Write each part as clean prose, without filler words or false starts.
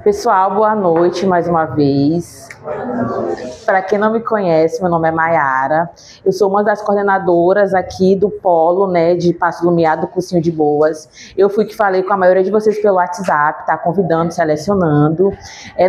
Pessoal, boa noite mais uma vez. Para quem não me conhece, meu nome é Maiara. Eu sou uma das coordenadoras aqui do Polo, de Paço Lumiar, do Cursinho de Boas. Eu fui que falei com a maioria de vocês pelo WhatsApp, tá? Convidando, selecionando.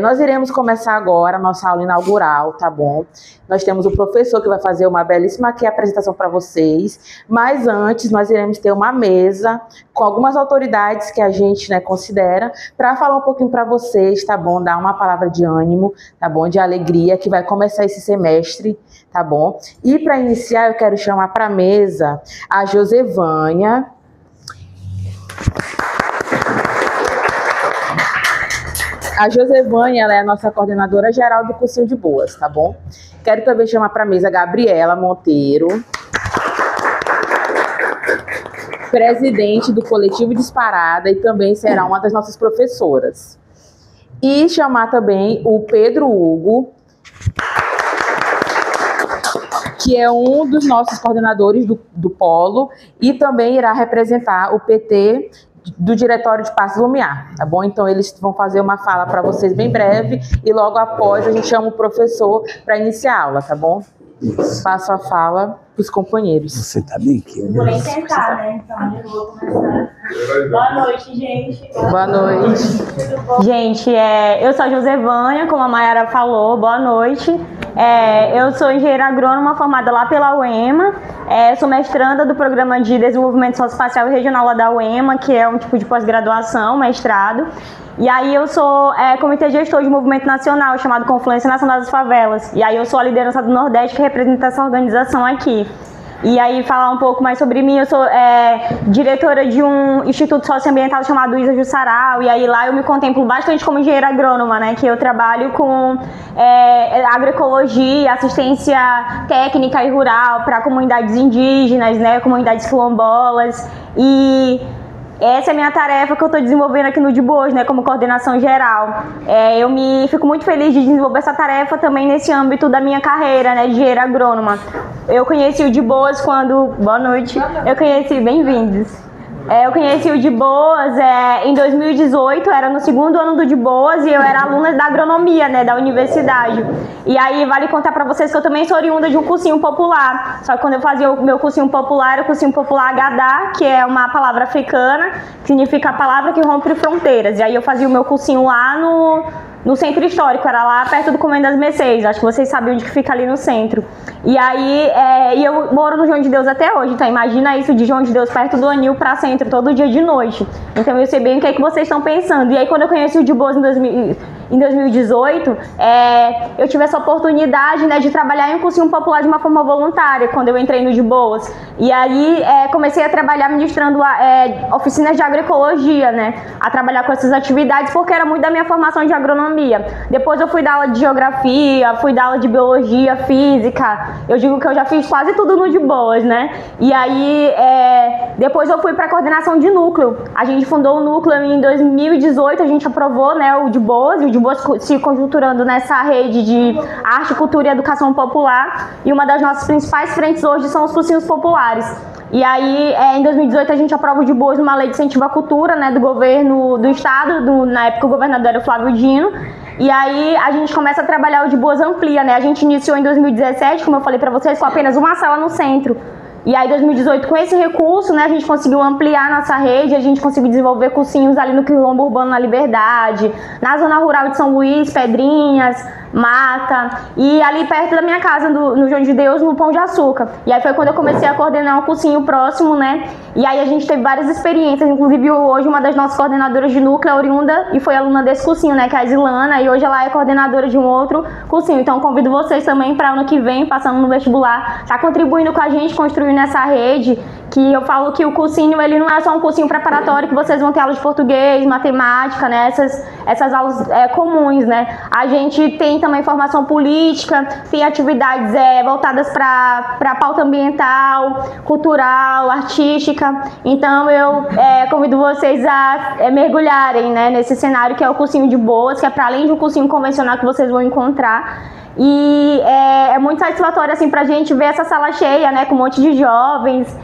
Nós iremos começar agora a nossa aula inaugural, tá bom? Nós temos o professor que vai fazer uma belíssima aqui apresentação para vocês, mas antes nós iremos ter uma mesa com algumas autoridades que a gente considera para falar um pouquinho para vocês, tá bom? Dar uma palavra de ânimo, tá bom? De alegria, que vai começar esse semestre, tá bom? E para iniciar eu quero chamar para a mesa a Josevânia. A Josevânia, ela é a nossa coordenadora geral do Cursinho de Boas, tá bom? Quero também chamar para a mesa a Gabriela Monteiro, presidente do Coletivo Disparada e também será uma das nossas professoras. E chamar também o Pedro Hugo, que é um dos nossos coordenadores do Polo e também irá representar o PT do Diretório de Paço Lumiar, tá bom? Então eles vão fazer uma fala para vocês bem breve e logo após a gente chama o professor para iniciar a aula, tá bom? Passo a fala para os companheiros. Você tá bem aqui? Vou nem tentar, né? Então eu vou começar. Boa noite, gente. Boa noite. Tudo bom? Gente, eu sou a Josevânia, como a Maiara falou, boa noite. Eu sou engenheira agrônoma formada lá pela UEMA. Sou mestranda do Programa de Desenvolvimento Socioespacial e Regional lá da UEMA, que é um tipo de pós-graduação, mestrado. E aí eu sou comitê gestor de movimento nacional, chamado Confluência Nacional das Favelas. E aí eu sou a liderança do Nordeste, que representa essa organização aqui. E aí falar um pouco mais sobre mim, eu sou diretora de um instituto socioambiental chamado Isa Jussaral, e aí lá eu me contemplo bastante como engenheira agrônoma, que eu trabalho com agroecologia, assistência técnica e rural para comunidades indígenas, comunidades quilombolas, e essa é a minha tarefa que eu estou desenvolvendo aqui no De Boas, como coordenação geral. Eu fico muito feliz de desenvolver essa tarefa também nesse âmbito da minha carreira, de engenheira agrônoma. Eu conheci o De Boas quando... Boa noite. Eu conheci... Bem-vindos. Eu conheci o De Boas em 2018, era no segundo ano do De Boas e eu era aluna da agronomia, da universidade. E aí vale contar para vocês que eu também sou oriunda de um cursinho popular. Só que quando eu fazia o meu cursinho popular, era o cursinho popular Gadá, que é uma palavra africana, que significa a palavra que rompe fronteiras. E aí eu fazia o meu cursinho lá no centro histórico, era lá perto do Comendo das Mercês, acho que vocês sabem onde que fica ali no centro. E aí, eu moro no João de Deus até hoje, então imagina isso de João de Deus perto do Anil para centro, todo dia de noite. Então eu sei bem o que é que vocês estão pensando. E aí quando eu conheci o De Boas em 2018, eu tive essa oportunidade, de trabalhar em um cursinho popular de uma forma voluntária, quando eu entrei no De Boas. E aí comecei a trabalhar ministrando oficinas de agroecologia, a trabalhar com essas atividades, porque era muito da minha formação de agronomia. Depois eu fui dar aula de geografia, fui dar aula de biologia, física. Eu digo que eu já fiz quase tudo no De Boas, E aí, depois eu fui para a coordenação de núcleo. A gente fundou o núcleo em 2018, a gente aprovou, o De Boas, e o De Boas se conjunturando nessa rede de arte, cultura e educação popular. E uma das nossas principais frentes hoje são os cursinhos populares. E aí, em 2018, a gente aprova o De Boas numa lei de incentivo à cultura, do governo do estado, na época o governador era o Flávio Dino. E aí, a gente começa a trabalhar o De Boas Amplia, A gente iniciou em 2017, como eu falei pra vocês, com apenas uma sala no centro. E aí, em 2018, com esse recurso, a gente conseguiu ampliar nossa rede, a gente conseguiu desenvolver cursinhos ali no Quilombo Urbano na Liberdade, na zona rural de São Luís, Pedrinhas, Mata, e ali perto da minha casa, no João de Deus, no Pão de Açúcar. E aí foi quando eu comecei a coordenar um cursinho próximo, E aí a gente teve várias experiências, inclusive hoje uma das nossas coordenadoras de núcleo é oriunda e foi aluna desse cursinho, que é a Islana, e hoje ela é coordenadora de um outro cursinho. Então convido vocês também para ano que vem, passando no vestibular, tá contribuindo com a gente, construindo essa rede, que eu falo que o cursinho, ele não é só um cursinho preparatório que vocês vão ter aula de português, matemática, essas aulas comuns, A gente tem também formação política, tem atividades voltadas para pauta ambiental, cultural, artística. Então eu convido vocês a mergulharem, nesse cenário que é o cursinho de Boas, que é para além de um cursinho convencional que vocês vão encontrar. E é muito satisfatório assim, pra gente ver essa sala cheia, com um monte de jovens,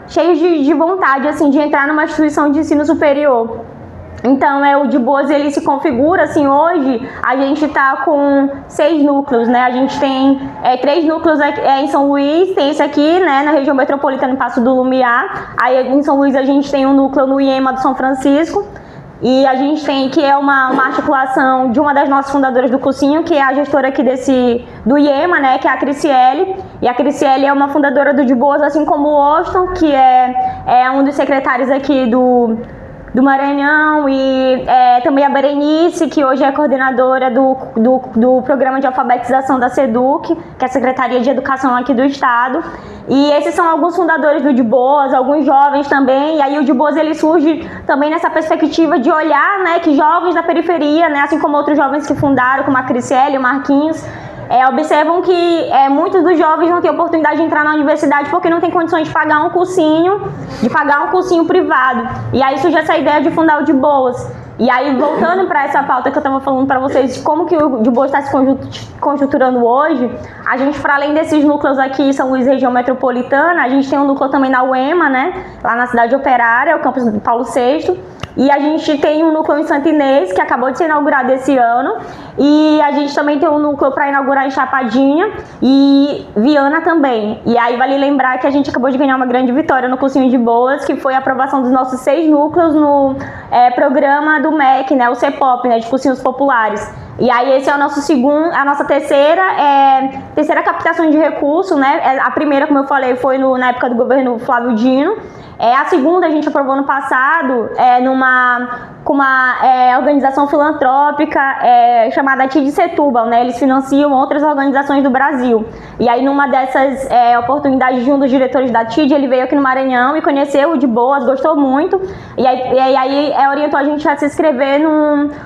cheios de vontade assim, de entrar numa instituição de ensino superior. Então, o de Boas, ele se configura, assim, hoje a gente tá com 6 núcleos, né? A gente tem 3 núcleos em São Luís, tem esse aqui, né, na região metropolitana, em Passo do Lumiar. Aí em São Luís a gente tem um núcleo no IEMA do São Francisco. E a gente tem, que é uma articulação de uma das nossas fundadoras do cursinho, que é a gestora aqui do IEMA, né, que é a Criciele. E a Criciele é uma fundadora do De Boas, assim como o Austin, que é um dos secretários aqui do Maranhão, e também a Berenice, que hoje é coordenadora do programa de alfabetização da SEDUC, que é a Secretaria de Educação aqui do Estado. E esses são alguns fundadores do De Boas, alguns jovens também, e aí o De Boas, ele surge também nessa perspectiva de olhar, né, que jovens da periferia, né, assim como outros jovens que fundaram, como a Criciele, o Marquinhos, observam que muitos dos jovens não têm oportunidade de entrar na universidade porque não tem condições de pagar um cursinho privado. E aí surge essa ideia de fundar o De Boas. E aí, voltando para essa pauta que eu estava falando para vocês, de como que o De Boas está se conjunturando hoje, a gente, para além desses núcleos aqui, São Luís, região metropolitana, a gente tem um núcleo também na UEMA, né, lá na cidade operária, o campus do Paulo VI. E a gente tem um núcleo em Santa Inês, que acabou de ser inaugurado esse ano. E a gente também tem um núcleo para inaugurar em Chapadinha e Viana também. E aí vale lembrar que a gente acabou de ganhar uma grande vitória no cursinho de Boas, que foi a aprovação dos nossos 6 núcleos no programa do MEC, né, o CEPOP, né, de cursinhos populares. E aí esse é o nosso a nossa terceira captação de recurso, né? A primeira, como eu falei, foi na época do governo Flávio Dino. A segunda a gente aprovou no passado com uma organização filantrópica chamada TID Setúbal, né? Eles financiam outras organizações do Brasil. E aí, numa dessas oportunidades de um dos diretores da TID, ele veio aqui no Maranhão e conheceu o De Boas, gostou muito. E aí orientou a gente a se inscrever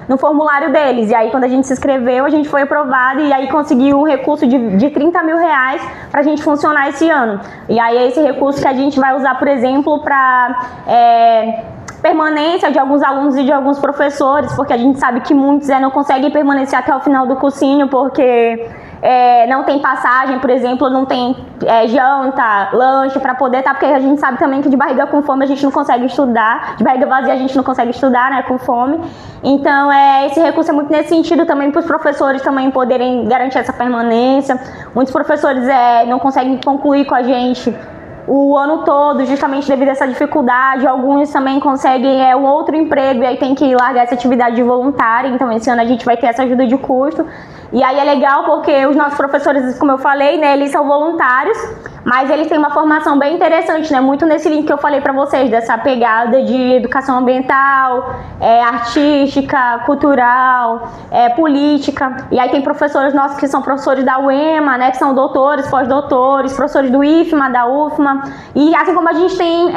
no formulário deles. E aí, quando a gente se inscreveu, a gente foi aprovado e aí conseguiu um recurso de 30 mil reais para a gente funcionar esse ano. E aí, é esse recurso que a gente vai usar, por exemplo, para permanência de alguns alunos e de alguns professores, porque a gente sabe que muitos não conseguem permanecer até o final do cursinho, porque não tem passagem, por exemplo, não tem janta, lanche para poder estar, porque a gente sabe também que de barriga com fome a gente não consegue estudar, de barriga vazia a gente não consegue estudar, né, com fome. Então, esse recurso é muito nesse sentido também para os professores também poderem garantir essa permanência. Muitos professores não conseguem concluir com a gente o ano todo, justamente devido a essa dificuldade. Alguns também conseguem um outro emprego e aí tem que largar essa atividade voluntária. Então, esse ano a gente vai ter essa ajuda de custo. E aí é legal porque os nossos professores, como eu falei, né, eles são voluntários, mas eles têm uma formação bem interessante, né, muito nesse link que eu falei para vocês, dessa pegada de educação ambiental, artística, cultural, política. E aí tem professores nossos que são professores da UEMA, né, que são doutores, pós-doutores, professores do IFMA, da UFMA. E assim como a gente tem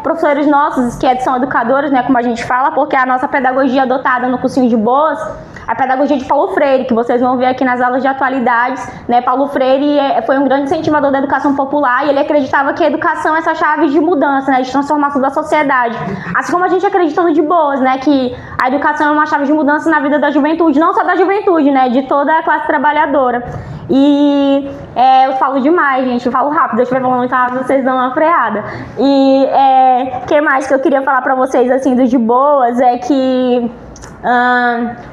professores nossos que são educadores, né, como a gente fala, porque a nossa pedagogia adotada no cursinho de Boas, a pedagogia de Paulo Freire, que vocês vão ver aqui nas aulas de atualidades, né? Paulo Freire foi um grande incentivador da educação popular e ele acreditava que a educação é essa chave de mudança, né? De transformação da sociedade. Assim como a gente acredita no De Boas, né? Que a educação é uma chave de mudança na vida da juventude, não só da juventude, né? De toda a classe trabalhadora. E eu falo demais, gente, eu falo rápido, eu estiver falando muito rápido, vocês dão uma freada. E o que mais que eu queria falar pra vocês, assim, do De Boas é que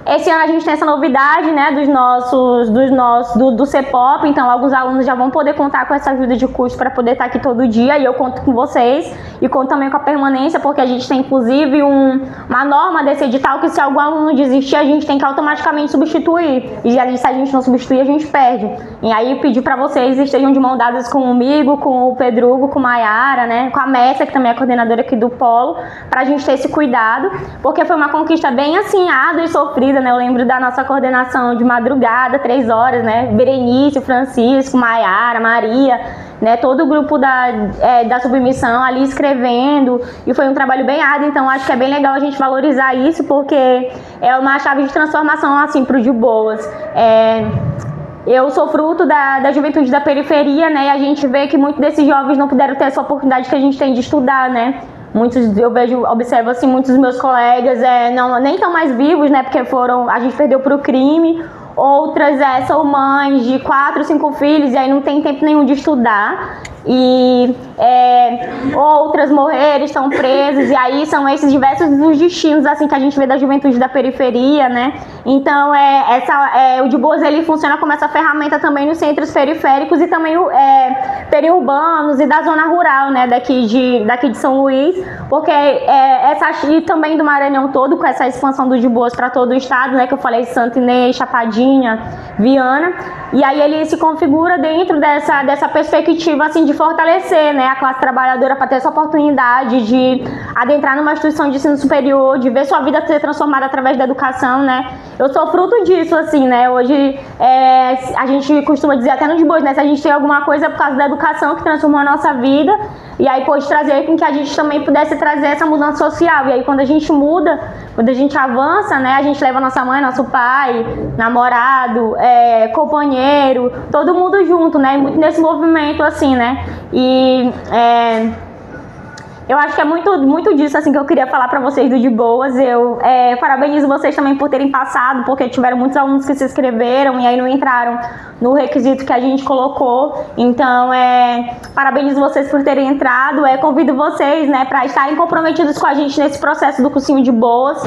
esse ano a gente tem essa novidade, né, do CEPOP, então alguns alunos já vão poder contar com essa ajuda de custo para poder estar aqui todo dia, e eu conto com vocês, e conto também com a permanência, porque a gente tem inclusive uma norma desse edital que se algum aluno desistir, a gente tem que automaticamente substituir, e se a gente não substituir, a gente perde. E aí pedir para vocês estejam de mão dadas comigo, com o Pedrugo, com a Maiara, né, com a Messa, que também é coordenadora aqui do Polo, para a gente ter esse cuidado, porque foi uma conquista bem assim, árdua e sofrida, né? Eu lembro da nossa coordenação de madrugada, 3 horas, né? Berenice, Francisco, Maiara, Maria, né? Todo o grupo da submissão ali escrevendo, e foi um trabalho bem árduo, então acho que é bem legal a gente valorizar isso, porque é uma chave de transformação, assim, pro De Boas. Eu sou fruto da juventude da periferia, né? E a gente vê que muitos desses jovens não puderam ter essa oportunidade que a gente tem de estudar, né? Muitos, observo assim, muitos dos meus colegas nem estão mais vivos, né? Porque a gente perdeu para o crime. Outras são mães de 4, 5 filhos e aí não tem tempo nenhum de estudar. e outras morreram, estão presas, e aí são esses diversos os destinos assim que a gente vê da juventude da periferia, né? Então o De Boas ele funciona como essa ferramenta também nos centros periféricos e também periurbanos e da zona rural, né? Daqui de São Luís, porque e também do Maranhão todo, com essa expansão do De Boas para todo o estado, né? Que eu falei, Santo Inês, Chapadinha, Viana, e aí ele se configura dentro dessa perspectiva assim de fortalecer, né, a classe trabalhadora para ter essa oportunidade de adentrar numa instituição de ensino superior, de ver sua vida ser transformada através da educação, né? Eu sou fruto disso, assim, né? Hoje a gente costuma dizer até no De Boas, né? Se a gente tem alguma coisa por causa da educação que transformou a nossa vida, e aí pode trazer com que a gente também pudesse trazer essa mudança social. E aí quando a gente muda, quando a gente avança, né? A gente leva nossa mãe, nosso pai, namorado, companheiro, todo mundo junto, né? Muito nesse movimento, assim, né? E eu acho que é muito disso assim que eu queria falar para vocês do De Boas. Eu parabenizo vocês também por terem passado, porque tiveram muitos alunos que se inscreveram e aí não entraram no requisito que a gente colocou. Então, parabenizo vocês por terem entrado. Convido vocês, né, para estarem comprometidos com a gente nesse processo do cursinho De Boas.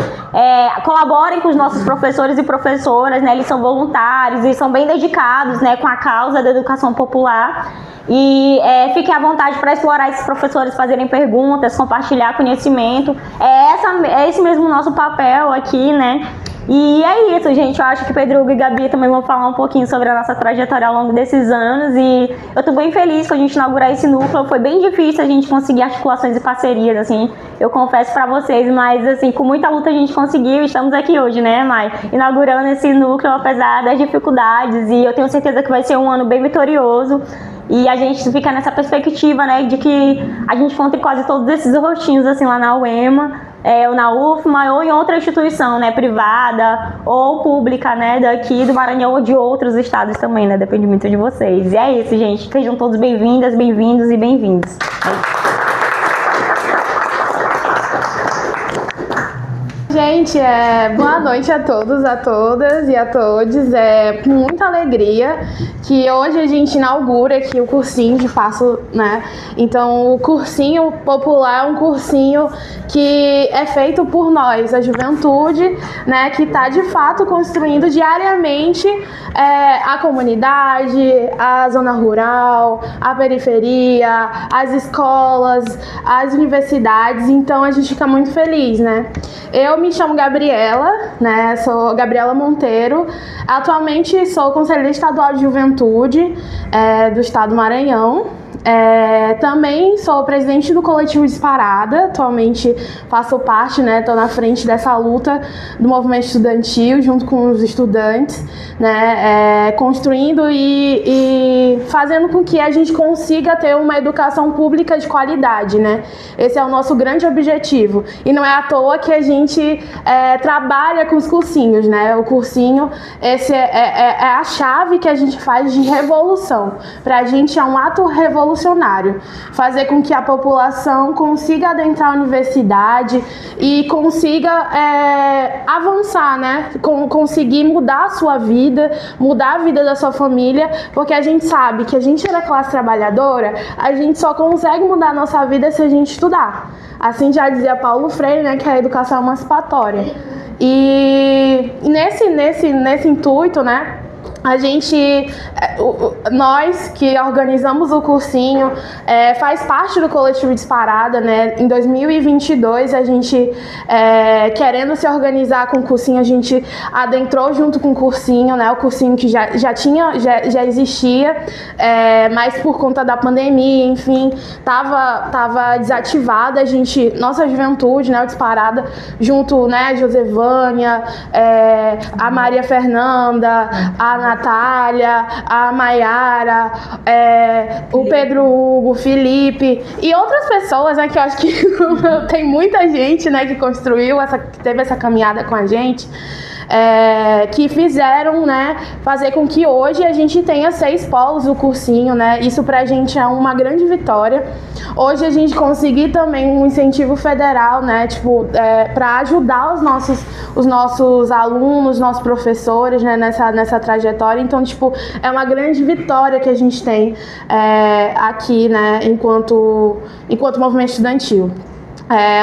Colaborem com os nossos professores e professoras, né? Eles são voluntários e são bem dedicados, né, com a causa da educação popular. E fiquem à vontade para explorar esses professores, fazerem perguntas, compartilhar conhecimento. É esse mesmo nosso papel aqui, né? E é isso, gente. Eu acho que Pedro Hugo e Gabi também vão falar um pouquinho sobre a nossa trajetória ao longo desses anos. E eu tô bem feliz com a gente inaugurar esse núcleo. Foi bem difícil a gente conseguir articulações e parcerias, assim, eu confesso pra vocês. Mas, assim, com muita luta a gente conseguiu e estamos aqui hoje, né, Mai? Inaugurando esse núcleo, apesar das dificuldades. E eu tenho certeza que vai ser um ano bem vitorioso. E a gente fica nessa perspectiva, né, de que a gente encontre quase todos esses rostinhos, assim, lá na UEMA, ou na UFMA, ou em outra instituição, né, privada ou pública, né, daqui do Maranhão ou de outros estados também, né, depende muito de vocês. E é isso, gente, sejam todos bem-vindas, bem-vindos e bem-vindos. Gente, boa noite a todos, a todas e a todos. É com muita alegria que hoje a gente inaugura aqui o cursinho de Passo, né? Então, o cursinho popular é um cursinho que é feito por nós, a juventude, né? Que está de fato construindo diariamente a comunidade, a zona rural, a periferia, as escolas, as universidades. Então, a gente fica muito feliz, né? Eu me chamo Gabriela, né? Sou Gabriela Monteiro. Atualmente sou conselheira estadual de juventude do estado do Maranhão. Também sou presidente do coletivo Disparada. Atualmente faço parte, né? Estou na frente dessa luta do movimento estudantil junto com os estudantes, né? Construindo e fazendo com que a gente consiga ter uma educação pública de qualidade, né? Esse é o nosso grande objetivo. E não é à toa que a gente trabalha com os cursinhos, né? O cursinho, esse é a chave que a gente faz de revolução. Para a gente é um ato revolucionário. Fazer com que a população consiga adentrar a universidade e consiga avançar, né? Conseguir mudar a sua vida, mudar a vida da sua família, porque a gente sabe que a gente é da classe trabalhadora, a gente só consegue mudar a nossa vida se a gente estudar. Assim já dizia Paulo Freire, né, que a educação é emancipatória. E nesse intuito, né, nós que organizamos o cursinho, faz parte do coletivo Disparada, né? Em 2022, a gente, querendo se organizar com o cursinho, a gente adentrou junto com o cursinho, né? O cursinho que já existia, mas por conta da pandemia, enfim, tava desativada. Nossa juventude, né? O Disparada, junto, né? Josevânia, a Maria Fernanda, a Natália, a Maiara, o Pedro Hugo, o Felipe e outras pessoas, né, que eu acho que tem muita gente, né, que construiu, que teve essa caminhada com a gente. que fizeram, né, fazer com que hoje a gente tenha 6 polos do cursinho, né? Isso pra gente é uma grande vitória. Hoje a gente conseguir também um incentivo federal, né, tipo, para ajudar os nossos alunos, nossos professores, né, nessa trajetória. Então, tipo, é uma grande vitória que a gente tem aqui, né, enquanto movimento estudantil.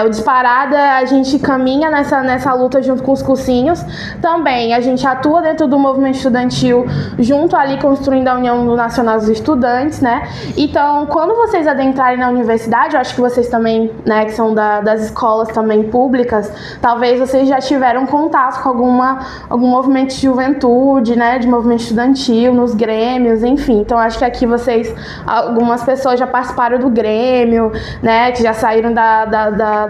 O Disparada, a gente caminha nessa luta junto com os cursinhos. Também a gente atua dentro do movimento estudantil, junto ali construindo a União Nacional dos Estudantes, né? Então, quando vocês adentrarem na universidade, eu acho que vocês também, né, que são das escolas também públicas, talvez vocês já tiveram contato com algum movimento de juventude, né, de movimento estudantil, nos grêmios, enfim. Então, acho que aqui algumas pessoas já participaram do grêmio, né, que já saíram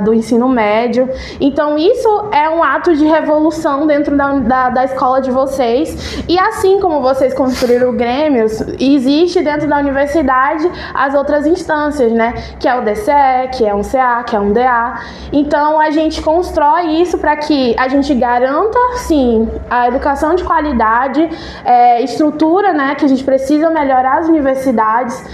do ensino médio. Então isso é um ato de revolução dentro da escola de vocês, e assim como vocês construíram grêmios, existe dentro da universidade as outras instâncias, né, que é o DCE, que é um CA, que é um DA. Então a gente constrói isso para que a gente garanta, sim, a educação de qualidade, estrutura, né, que a gente precisa melhorar as universidades,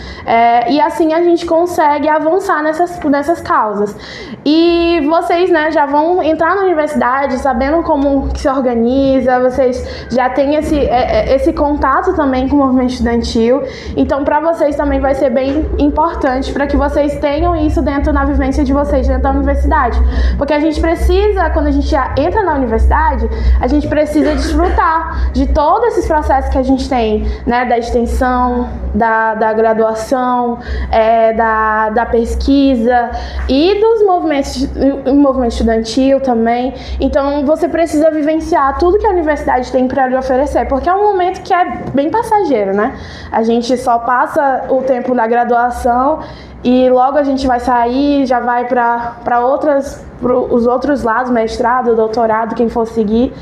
e assim a gente consegue avançar nessas causas. E vocês, né, já vão entrar na universidade sabendo como que se organiza, vocês já têm esse contato também com o movimento estudantil. Então, para vocês também vai ser bem importante para que vocês tenham isso na vivência de vocês dentro da universidade. Porque a gente precisa, quando a gente já entra na universidade, a gente precisa desfrutar de todos esses processos que a gente tem, né, da extensão, da graduação, da pesquisa e dos movimento estudantil também. Então você precisa vivenciar tudo que a universidade tem para lhe oferecer, porque é um momento que é bem passageiro, né? A gente só passa o tempo da graduação e logo a gente vai sair, já vai para os outros lados, mestrado, doutorado, quem for seguir.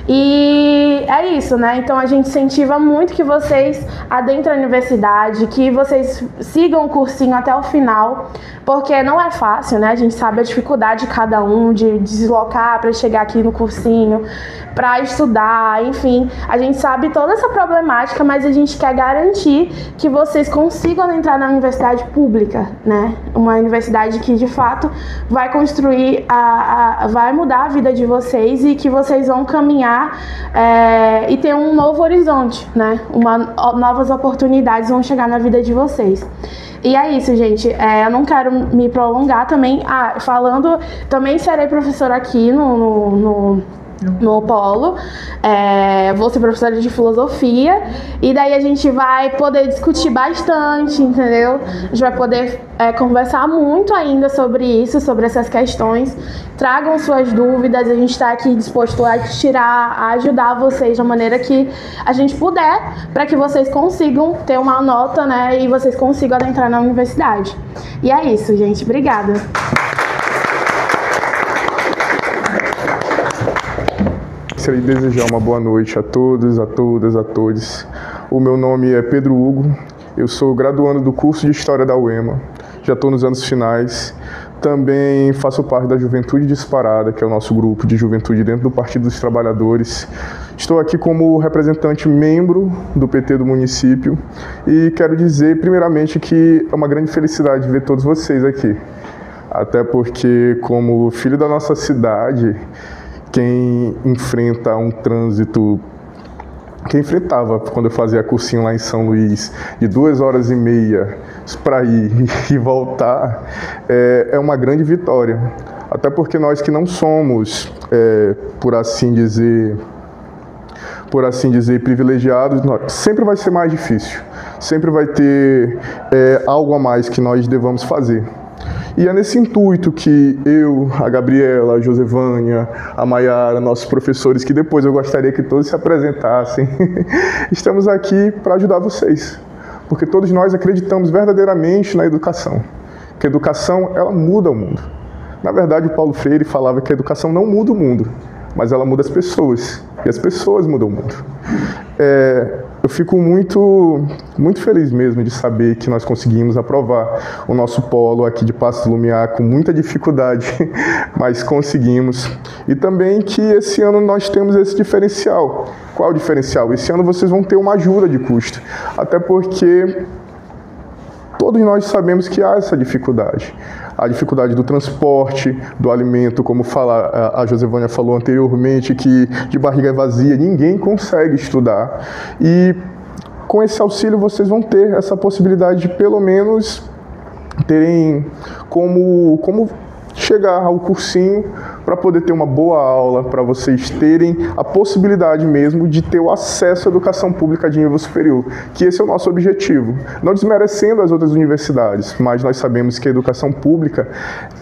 E é isso, né? Então a gente incentiva muito que vocês adentrem a universidade, que vocês sigam o cursinho até o final, porque não é fácil, né? A gente sabe a dificuldade de cada um de deslocar para chegar aqui no cursinho, para estudar, enfim. A gente sabe toda essa problemática, mas a gente quer garantir que vocês consigam entrar na universidade pública, né? Uma universidade que de fato vai construir, vai mudar a vida de vocês e que vocês vão caminhar e ter um novo horizonte, né? Novas oportunidades vão chegar na vida de vocês. E é isso, gente. Eu não quero me prolongar também. Falando, também serei professora aqui no Polo, vou ser professora de filosofia, e daí a gente vai poder discutir bastante, entendeu? A gente vai poder conversar muito ainda sobre isso, sobre essas questões. Tragam suas dúvidas, a gente está aqui disposto a ajudar vocês da maneira que a gente puder, para que vocês consigam ter uma nota, né, e vocês consigam adentrar na universidade. E é isso, gente. Obrigada. Gostaria de desejar uma boa noite a todos, a todas, a todos. O meu nome é Pedro Hugo, eu sou graduando do curso de História da UEMA, já estou nos anos finais. Também faço parte da Juventude Disparada, que é o nosso grupo de juventude dentro do Partido dos Trabalhadores. Estou aqui como representante membro do PT do município e quero dizer, primeiramente, que é uma grande felicidade ver todos vocês aqui. Até porque, como filho da nossa cidade, quem enfrenta um trânsito, quem enfrentava quando eu fazia cursinho lá em São Luís, de 2h30 para ir e voltar, é uma grande vitória. Até porque nós que não somos, por assim dizer, privilegiados, sempre vai ser mais difícil, sempre vai ter algo a mais que nós devamos fazer. E é nesse intuito que eu, a Gabriela, a Josevânia, a Maiara, nossos professores, que depois eu gostaria que todos se apresentassem, estamos aqui para ajudar vocês. Porque todos nós acreditamos verdadeiramente na educação. Que a educação, ela muda o mundo. Na verdade, o Paulo Freire falava que a educação não muda o mundo, mas ela muda as pessoas. E as pessoas mudam o mundo. Eu fico muito feliz mesmo de saber que nós conseguimos aprovar o nosso polo aqui de Paços do Lumiar com muita dificuldade, mas conseguimos. E também que esse ano nós temos esse diferencial. Qual o diferencial? Esse ano vocês vão ter uma ajuda de custo, até porque todos nós sabemos que há essa dificuldade. A dificuldade do transporte, do alimento, como a Josevânia falou anteriormente, que de barriga vazia ninguém consegue estudar. E com esse auxílio vocês vão ter essa possibilidade de pelo menos terem como chegar ao cursinho para poder ter uma boa aula, para vocês terem a possibilidade mesmo de ter o acesso à educação pública de nível superior, que esse é o nosso objetivo. Não desmerecendo as outras universidades, mas nós sabemos que a educação pública,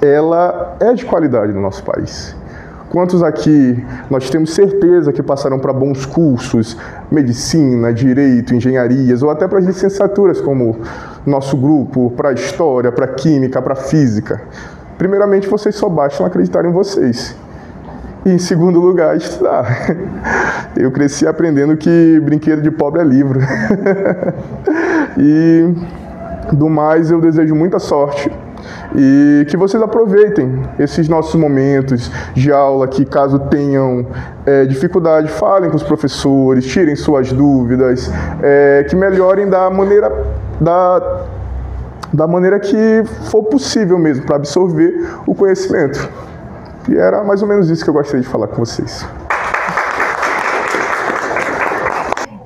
ela é de qualidade no nosso país. Quantos aqui nós temos certeza que passaram para bons cursos, medicina, direito, engenharias, ou até para as licenciaturas, como nosso grupo, para história, para química, para física? Primeiramente, vocês só bastam acreditar em vocês. E, em segundo lugar, estudar. Eu cresci aprendendo que brinquedo de pobre é livro. E, do mais, eu desejo muita sorte e que vocês aproveitem esses nossos momentos de aula, que caso tenham dificuldade, falem com os professores, tirem suas dúvidas, que melhorem da maneira que for possível mesmo, para absorver o conhecimento. E era mais ou menos isso que eu gostaria de falar com vocês.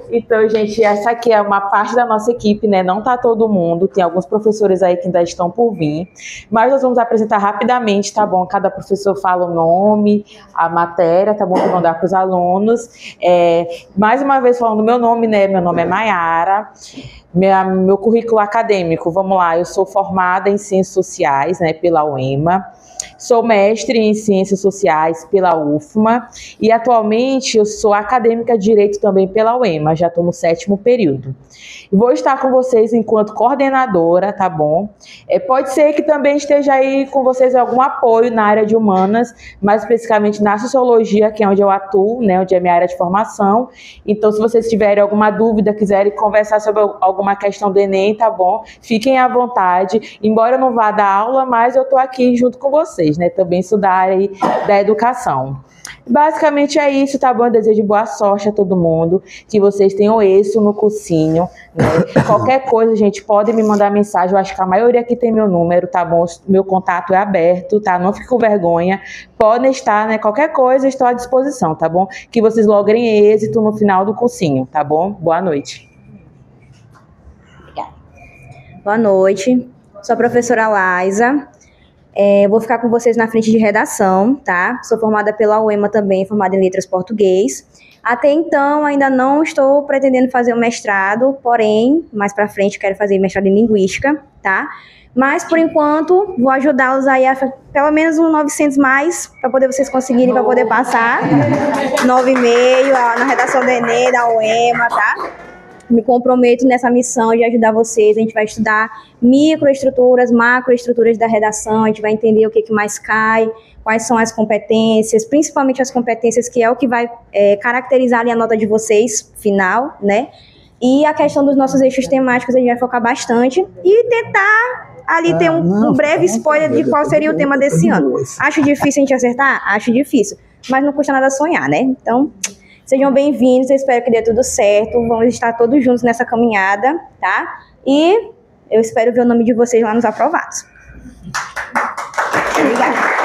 Então, gente, essa aqui é uma parte da nossa equipe, né? Não tá todo mundo, tem alguns professores aí que ainda estão por vir, mas nós vamos apresentar rapidamente, tá bom? Cada professor fala o nome, a matéria, tá bom? Que vão dar para os alunos. Mais uma vez falando meu nome, né? Meu nome é Maiara. Meu currículo acadêmico, vamos lá, eu sou formada em Ciências Sociais, né, pela UEMA, sou mestre em Ciências Sociais pela UFMA e atualmente eu sou acadêmica de Direito também pela UEMA, já estou no 7º período. Vou estar com vocês enquanto coordenadora, tá bom? Pode ser que também esteja aí com vocês algum apoio na área de humanas, mais especificamente na sociologia, que é onde eu atuo, né, onde é minha área de formação. Então, se vocês tiverem alguma dúvida, quiserem conversar sobre alguma questão do Enem, tá bom? Fiquem à vontade. Embora eu não vá dar aula, mas eu estou aqui junto com vocês, né? Também sou da área aí da educação. Basicamente é isso, tá bom? Eu desejo boa sorte a todo mundo, que vocês tenham êxito no cursinho, né? Qualquer coisa, gente, pode me mandar mensagem, eu acho que a maioria aqui tem meu número, tá bom? Meu contato é aberto, tá? Não fique com vergonha, podem estar, né? Qualquer coisa, estou à disposição, tá bom? Que vocês logrem êxito no final do cursinho, tá bom? Boa noite. Boa noite, sou a professora Laisa. Vou ficar com vocês na frente de redação, tá? Sou formada pela UEMA também, formada em Letras Português. Até então, ainda não estou pretendendo fazer o mestrado, porém, mais pra frente quero fazer mestrado em Linguística, tá? Mas, por enquanto, vou ajudá-los aí a pelo menos um 900 mais, para poder vocês conseguirem, para poder passar. 9,5 na redação do Enem, da UEMA, tá? Me comprometo nessa missão de ajudar vocês. A gente vai estudar microestruturas, macroestruturas da redação, a gente vai entender o que mais cai, quais são as competências, principalmente as competências que é o que vai caracterizar ali a nota de vocês, final, né? E a questão dos nossos eixos temáticos a gente vai focar bastante e tentar ali ter um breve spoiler de qual seria o tema desse ano. Acho difícil a gente acertar? Acho difícil, mas não custa nada sonhar, né? Então, sejam bem-vindos, eu espero que dê tudo certo, vamos estar todos juntos nessa caminhada, tá? E eu espero ver o nome de vocês lá nos aprovados. Obrigada.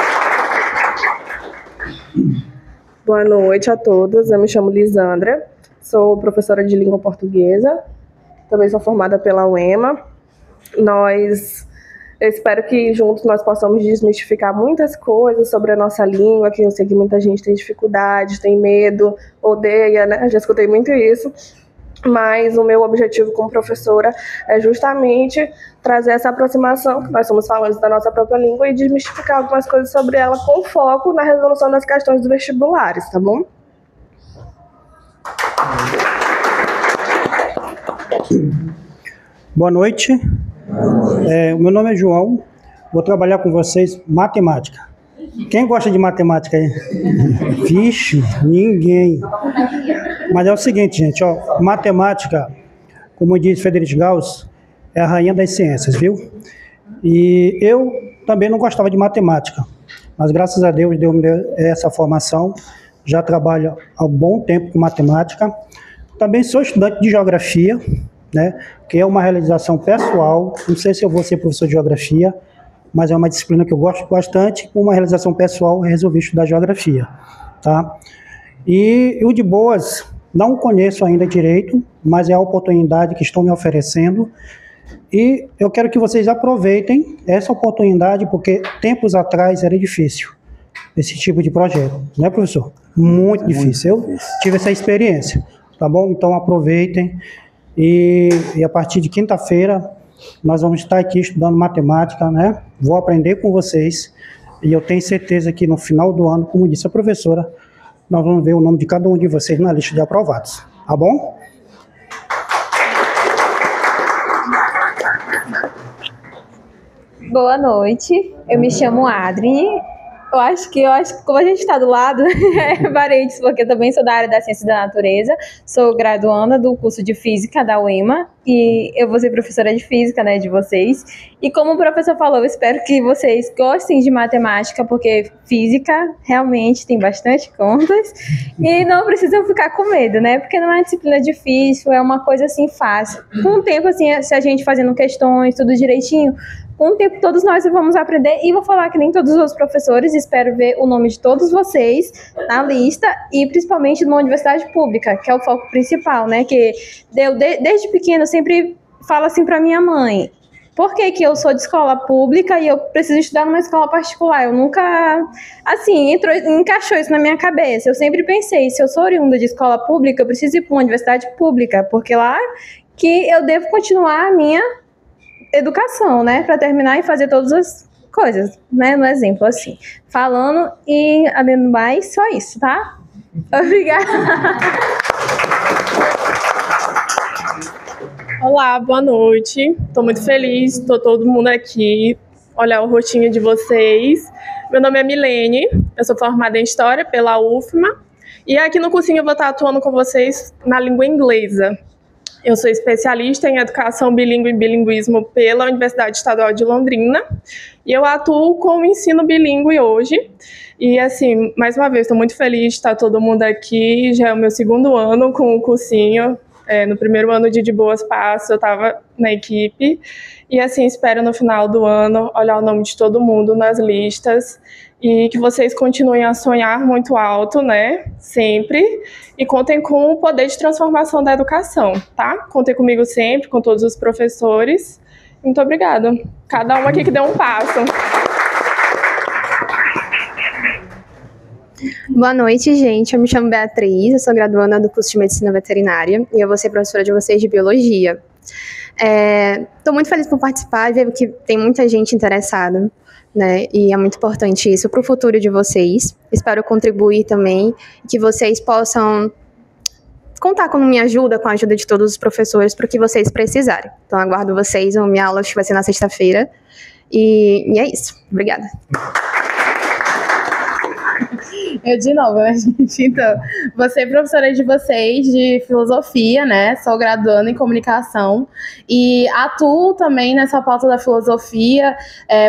Boa noite a todos, eu me chamo Lisandra, sou professora de língua portuguesa, também sou formada pela UEMA. Eu espero que juntos nós possamos desmistificar muitas coisas sobre a nossa língua, que eu sei que muita gente tem dificuldade, tem medo, odeia, né? Já escutei muito isso. Mas o meu objetivo como professora é justamente trazer essa aproximação, que nós somos falantes da nossa própria língua, e desmistificar algumas coisas sobre ela com foco na resolução das questões dos vestibulares, tá bom? Boa noite. Meu nome é João, vou trabalhar com vocês matemática. Quem gosta de matemática aí? Vixe, ninguém. Mas é o seguinte, gente, ó, matemática, como diz Friedrich Gauss, é a rainha das ciências, viu? E eu também não gostava de matemática, mas graças a Deus deu-me essa formação, já trabalho há um bom tempo com matemática. Também sou estudante de geografia, né, que é uma realização pessoal, não sei se eu vou ser professor de geografia, mas é uma disciplina que eu gosto bastante, com uma realização pessoal, resolvi estudar geografia, tá? E o de boas, não conheço ainda direito, mas é a oportunidade que estão me oferecendo, e eu quero que vocês aproveitem essa oportunidade, porque tempos atrás era difícil esse tipo de projeto, né, professor? Muito difícil, eu tive essa experiência, tá bom? Então aproveitem, e a partir de quinta-feira nós vamos estar aqui estudando matemática, né? Vou aprender com vocês, e eu tenho certeza que no final do ano, como disse a professora, nós vamos ver o nome de cada um de vocês na lista de aprovados, tá bom? Boa noite, eu me chamo Adrien. Eu acho que como a gente está do lado, é parentes, porque eu também sou da área da ciência da natureza, sou graduanda do curso de física da UEMA e eu vou ser professora de física, né, de vocês. E como o professor falou, eu espero que vocês gostem de matemática, porque física realmente tem bastante contas e não precisam ficar com medo, né, porque não é uma disciplina difícil, é uma coisa assim fácil. Com o tempo, assim, se a gente fazendo questões, tudo direitinho, com o tempo todos nós vamos aprender, e vou falar que nem todos os professores, espero ver o nome de todos vocês na lista, e principalmente numa universidade pública, que é o foco principal, né, que desde pequeno eu sempre falo assim para minha mãe, por que eu sou de escola pública e eu preciso estudar numa escola particular? Eu nunca, assim, encaixou isso na minha cabeça, eu sempre pensei, se eu sou oriunda de escola pública, eu preciso ir para uma universidade pública, porque lá que eu devo continuar a minha educação, né, para terminar e fazer todas as coisas, né, no exemplo, assim, falando e além do mais, só isso, tá? Obrigada. Olá, boa noite, tô muito feliz, tô todo mundo aqui, olhar o rostinho de vocês. Meu nome é Milene, eu sou formada em História pela UFMA, e aqui no cursinho eu vou estar atuando com vocês na língua inglesa. Eu sou especialista em educação bilíngue e bilinguismo pela Universidade Estadual de Londrina e eu atuo com o ensino bilíngue hoje. E assim, mais uma vez, estou muito feliz de estar todo mundo aqui, já é o meu segundo ano com o cursinho. No primeiro ano de Boas Passos eu estava na equipe e assim, espero no final do ano olhar o nome de todo mundo nas listas e que vocês continuem a sonhar muito alto, né, sempre, e contem com o poder de transformação da educação, tá? Contem comigo sempre, com todos os professores. Muito obrigada. Cada um aqui que deu um passo. Boa noite, gente. Eu me chamo Beatriz, eu sou graduanda do curso de Medicina Veterinária e eu vou ser professora de vocês de Biologia. Estou muito feliz por participar e ver que tem muita gente interessada, né? E é muito importante isso para o futuro de vocês. Espero contribuir também, que vocês possam contar com minha ajuda, com a ajuda de todos os professores, para o que vocês precisarem. Então, aguardo vocês. A minha aula acho que vai ser na sexta-feira. E é isso. Obrigada. Eu de novo, né, gente? Então, vou ser professora de vocês de filosofia, né? Sou graduanda em comunicação e atuo também nessa pauta da filosofia.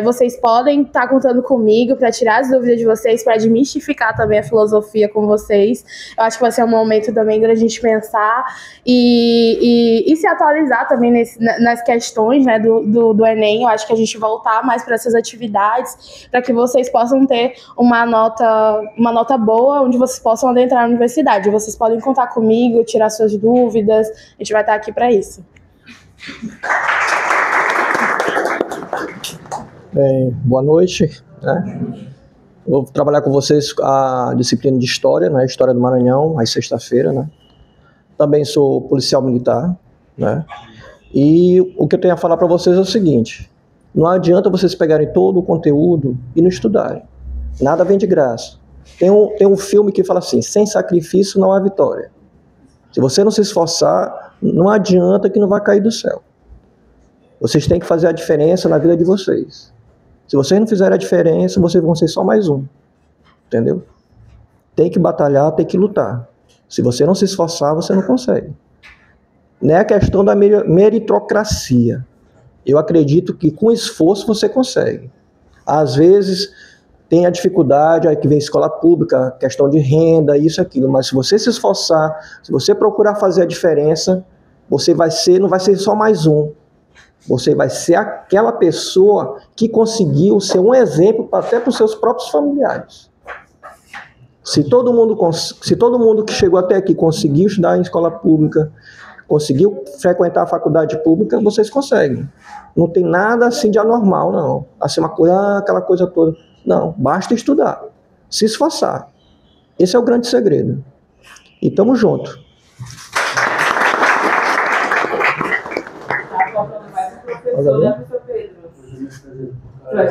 Vocês podem estar contando comigo para tirar as dúvidas de vocês, para desmistificar também a filosofia com vocês. Eu acho que vai ser um momento também da gente pensar e se atualizar também nas questões, né, do Enem. Eu acho que a gente voltar mais para essas atividades, para que vocês possam ter uma nota boa, onde vocês possam adentrar na universidade. Vocês podem contar comigo, tirar suas dúvidas, a gente vai estar aqui para isso. Boa noite, né? Eu vou trabalhar com vocês a disciplina de História, né? História do Maranhão, às sexta-feira, né? Também sou policial militar, né? E o que eu tenho a falar para vocês é o seguinte: não adianta vocês pegarem todo o conteúdo e não estudarem. Nada vem de graça. Tem um filme que fala assim: sem sacrifício não há vitória. Se você não se esforçar, não adianta que não vai cair do céu. Vocês têm que fazer a diferença na vida de vocês. Se vocês não fizerem a diferença, vocês vão ser só mais um. Entendeu? Tem que batalhar, tem que lutar. Se você não se esforçar, você não consegue. Não é a questão da meritocracia. Eu acredito que com esforço você consegue. Às vezes tem a dificuldade, aí que vem escola pública, questão de renda, isso e aquilo, mas se você se esforçar, se você procurar fazer a diferença, você vai ser, não vai ser só mais um. Você vai ser aquela pessoa que conseguiu ser um exemplo até para os seus próprios familiares. Se todo mundo que chegou até aqui conseguiu estudar em escola pública, conseguiu frequentar a faculdade pública, vocês conseguem. Não tem nada assim de anormal, não. Assim, uma coisa, aquela coisa toda. Não, basta estudar, se esforçar. Esse é o grande segredo. E tamo junto. Mas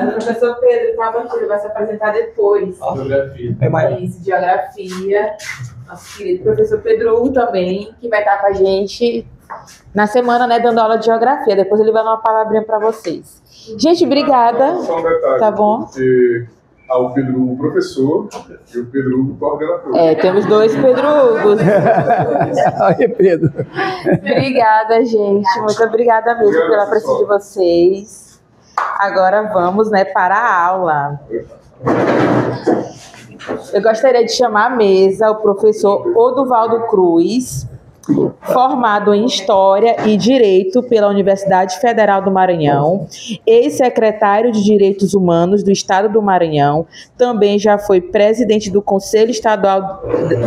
o professor Pedro Cabantilho vai se apresentar depois. Isso, geografia. Nosso querido professor Pedro Hugo também, que vai estar com a gente na semana, né, dando aula de geografia. Depois ele vai dar uma palavrinha para vocês. Gente, obrigada. Só um detalhe. Tá bom? Porque há o Pedro Hugo professor e o Pedro Hugo coordenador. Temos dois Pedro Hugos. Aí, Pedro. Obrigada, gente. Muito obrigada mesmo pela presença de vocês. Agora vamos, né, para a aula. Eu gostaria de chamar à mesa o professor Oduvaldo Cruz, formado em História e Direito pela Universidade Federal do Maranhão, ex-secretário de Direitos Humanos do Estado do Maranhão, também já foi presidente do Conselho Estadual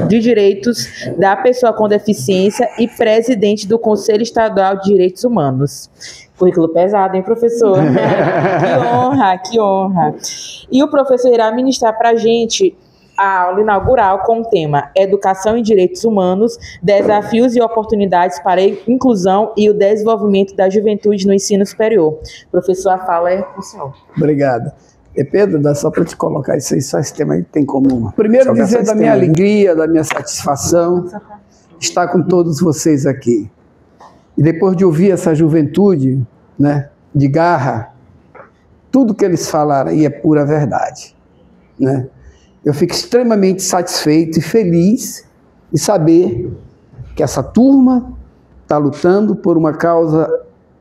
de Direitos da Pessoa com Deficiência e presidente do Conselho Estadual de Direitos Humanos. Currículo pesado, hein, professor? Que honra, que honra. E o professor irá ministrar para a gente a aula inaugural com o tema Educação e Direitos Humanos, Desafios e Oportunidades para a Inclusão e o Desenvolvimento da Juventude no Ensino Superior. Professor, a fala é com o senhor. Obrigado. Pedro, dá só para te colocar isso aí, só esse tema aí que tem comum. Primeiro dizer da minha alegria, da minha satisfação estar com todos vocês aqui. E depois de ouvir essa juventude, né, de garra, tudo que eles falaram aí é pura verdade, né? Eu fico extremamente satisfeito e feliz de saber que essa turma está lutando por uma causa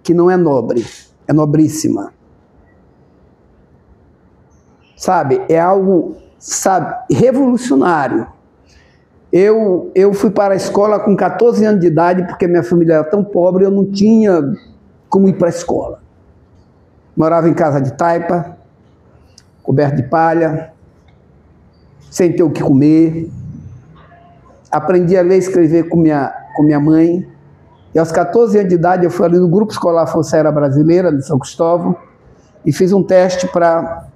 que não é nobre, é nobríssima. Sabe, é algo, sabe, revolucionário. Eu fui para a escola com 14 anos de idade porque minha família era tão pobre, eu não tinha como ir para a escola. Morava em casa de taipa, coberto de palha, sem ter o que comer. Aprendi a ler e escrever com minha mãe. E aos 14 anos de idade eu fui ali no Grupo Escolar Força Aérea Brasileira, de São Cristóvão, e fiz um teste para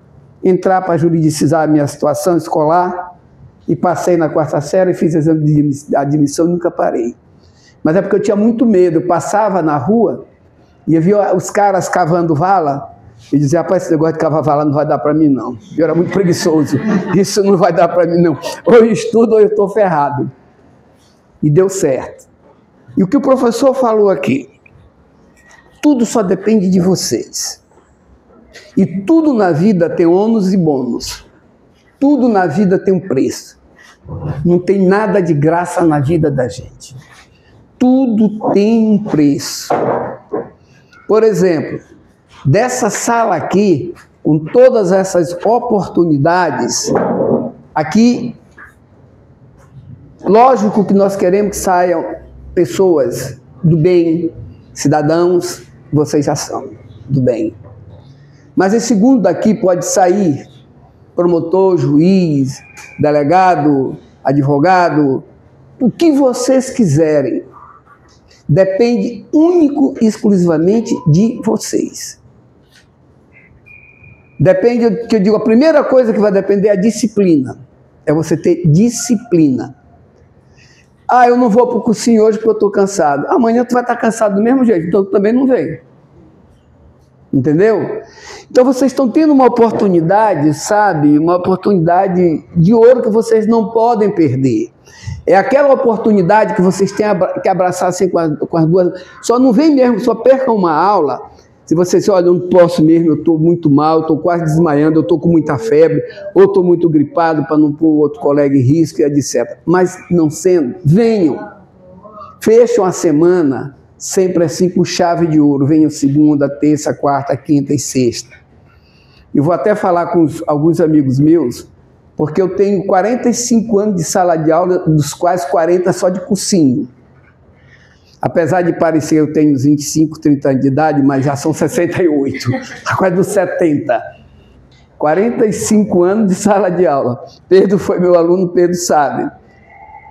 entrar para juridicizar a minha situação escolar, e passei na quarta série, fiz exame de admissão e nunca parei. Mas é porque eu tinha muito medo. Eu passava na rua e eu via os caras cavando vala, e dizia, rapaz, esse negócio de cavar vala não vai dar para mim, não. Eu era muito preguiçoso. Isso não vai dar para mim, não. Ou eu estudo ou eu estou ferrado. E deu certo. E o que o professor falou aqui, tudo só depende de vocês. E tudo na vida tem ônus e bônus. Tudo na vida tem um preço. Não tem nada de graça na vida da gente. Tudo tem um preço. Por exemplo, dessa sala aqui, com todas essas oportunidades, aqui, lógico que nós queremos que saiam pessoas do bem, cidadãos, vocês já são do bem. Mas esse segundo daqui pode sair promotor, juiz, delegado, advogado, o que vocês quiserem. Depende único e exclusivamente de vocês. Depende, que eu digo, a primeira coisa que vai depender é a disciplina. É você ter disciplina. Ah, eu não vou para o cursinho hoje porque eu estou cansado. Amanhã tu vai estar cansado do mesmo jeito, então tu também não vem. Entendeu? Então vocês estão tendo uma oportunidade, sabe? Uma oportunidade de ouro que vocês não podem perder. É aquela oportunidade que vocês têm que abraçar assim com as duas. Só não vem mesmo, só percam uma aula Se você diz, olha, eu não posso mesmo, eu estou muito mal, eu estou quase desmaiando, eu estou com muita febre, ou estou muito gripado para não pôr o outro colega em risco, etc. Mas não sendo, venham. Fecham a semana sempre assim com chave de ouro. Venham segunda, terça, quarta, quinta e sexta. Eu vou até falar com alguns amigos meus, porque eu tenho 45 anos de sala de aula, dos quais 40 só de cursinho. Apesar de parecer eu tenho 25, 30 anos de idade, mas já são 68, quase dos 70. 45 anos de sala de aula. Pedro foi meu aluno, Pedro sabe.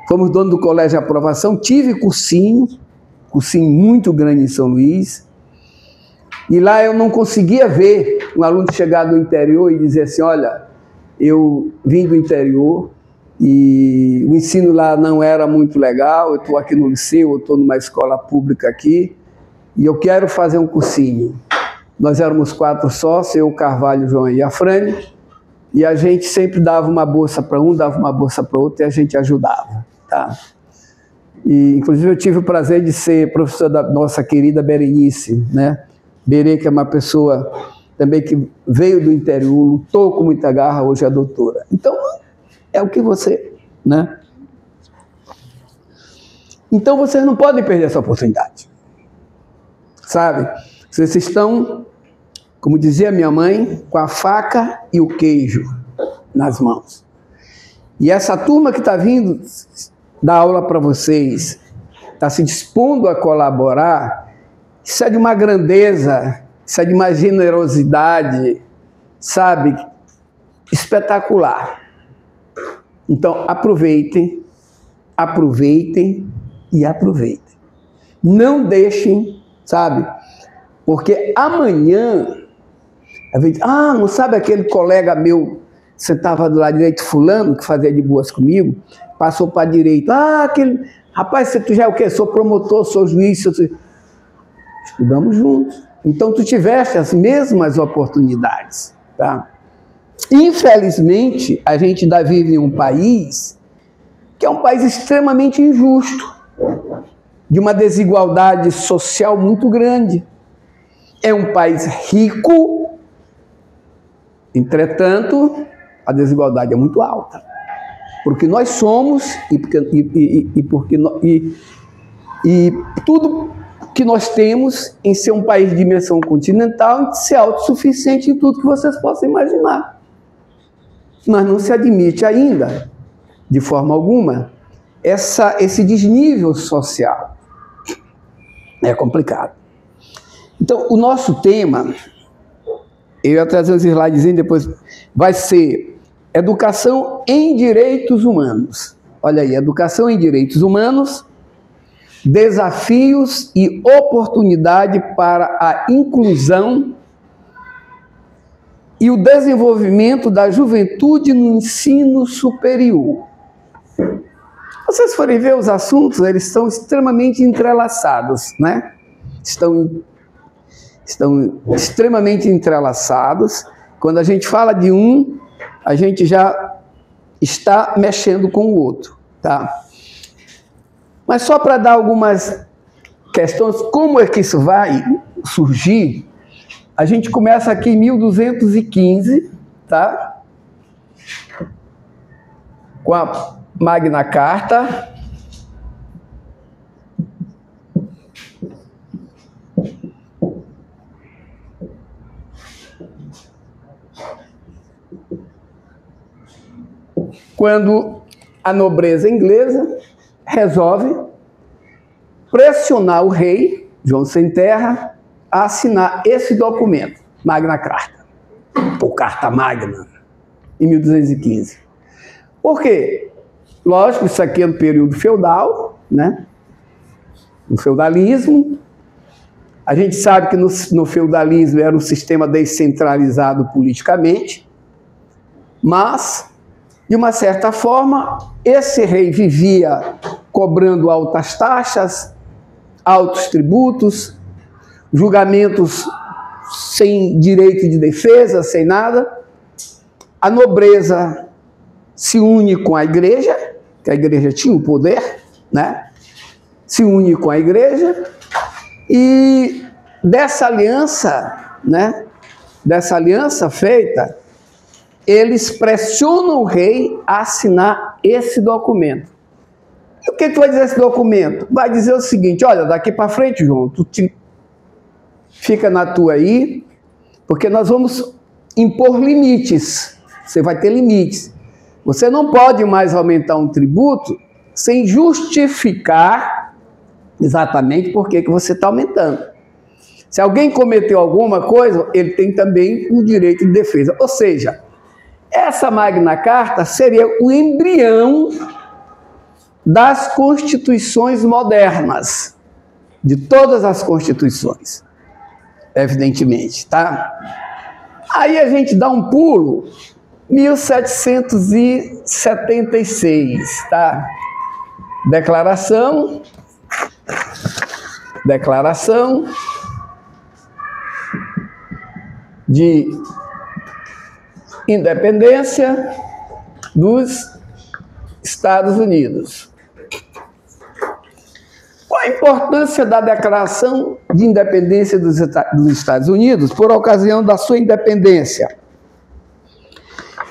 Fomos dono do Colégio de Aprovação, tive cursinho muito grande em São Luís, e lá eu não conseguia ver um aluno chegar do interior e dizer assim, olha, eu vim do interior e o ensino lá não era muito legal, eu estou aqui no liceu, eu estou numa escola pública aqui, e eu quero fazer um cursinho. Nós éramos 4 sócios, eu, Carvalho, João e a Frane, e a gente sempre dava uma bolsa para um, dava uma bolsa para outro, e a gente ajudava. Tá? E, inclusive, eu tive o prazer de ser professor da nossa querida Berenice, né? Berê, que é uma pessoa também que veio do interior, lutou com muita garra, hoje é doutora. Então, é o que você, né? Então, vocês não podem perder essa oportunidade. Sabe? Vocês estão, como dizia minha mãe, com a faca e o queijo nas mãos. E essa turma que está vindo dar aula para vocês, está se dispondo a colaborar, isso é de uma grandeza, isso é de uma generosidade, sabe, espetacular. Então, aproveitem, aproveitem e aproveitem. Não deixem, sabe, porque amanhã, a gente, não sabe aquele colega meu, sentava do lado direito, fulano, que fazia de boas comigo, passou para a direita, aquele, rapaz, tu já é o quê? Sou promotor, sou juiz, estudamos juntos. Então, tu tiveste as mesmas oportunidades, tá? Infelizmente, a gente ainda vive em um país que é um país extremamente injusto, de uma desigualdade social muito grande. É um país rico, entretanto, a desigualdade é muito alta. Porque nós somos e tudo que nós temos em ser um país de dimensão continental, de ser autossuficiente em tudo que vocês possam imaginar. Mas não se admite ainda, de forma alguma, esse desnível social. É complicado. Então, o nosso tema, eu ia trazer uns slidezinhos depois, vai ser Educação em Direitos Humanos. Olha aí, Educação em Direitos Humanos, desafios e oportunidade para a inclusão e o desenvolvimento da juventude no ensino superior. Vocês forem ver os assuntos, eles estão extremamente entrelaçados, né? Estão extremamente entrelaçados. Quando a gente fala de um, a gente já está mexendo com o outro, tá? Mas só para dar algumas questões, como é que isso vai surgir, a gente começa aqui em 1215, tá? Com a Magna Carta. Quando a nobreza inglesa resolve pressionar o rei, João Sem Terra, a assinar esse documento, Magna Carta, ou Carta Magna, em 1215. Por quê? Lógico, isso aqui é no período feudal, né? No feudalismo. A gente sabe que no feudalismo era um sistema descentralizado politicamente, mas, de uma certa forma, esse rei vivia cobrando altas taxas, altos tributos, julgamentos sem direito de defesa, sem nada. A nobreza se une com a igreja, que a igreja tinha o poder, né? Se une com a igreja e dessa aliança, né? Dessa aliança feita, eles pressionam o rei a assinar esse documento. E o que vai dizer esse documento? Vai dizer o seguinte: olha, daqui para frente, João, fica na tua aí, porque nós vamos impor limites. Você vai ter limites. Você não pode mais aumentar um tributo sem justificar exatamente por que você está aumentando. Se alguém cometeu alguma coisa, ele tem também um direito de defesa. Ou seja, essa Magna Carta seria o embrião das constituições modernas, de todas as constituições, evidentemente, tá? Aí a gente dá um pulo, 1776, tá? Declaração de independência dos Estados Unidos. Qual a importância da Declaração de Independência dos Estados Unidos por ocasião da sua independência?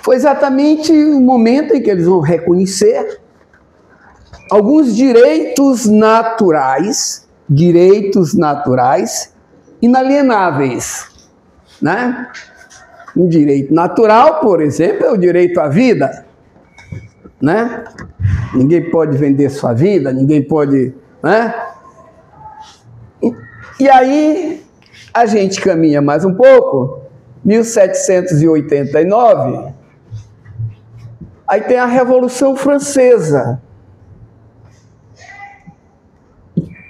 Foi exatamente o momento em que eles vão reconhecer alguns direitos naturais inalienáveis, né? Um direito natural, por exemplo, é o direito à vida, né? Ninguém pode vender sua vida, ninguém pode, né? E aí a gente caminha mais um pouco, 1789, aí tem a Revolução Francesa.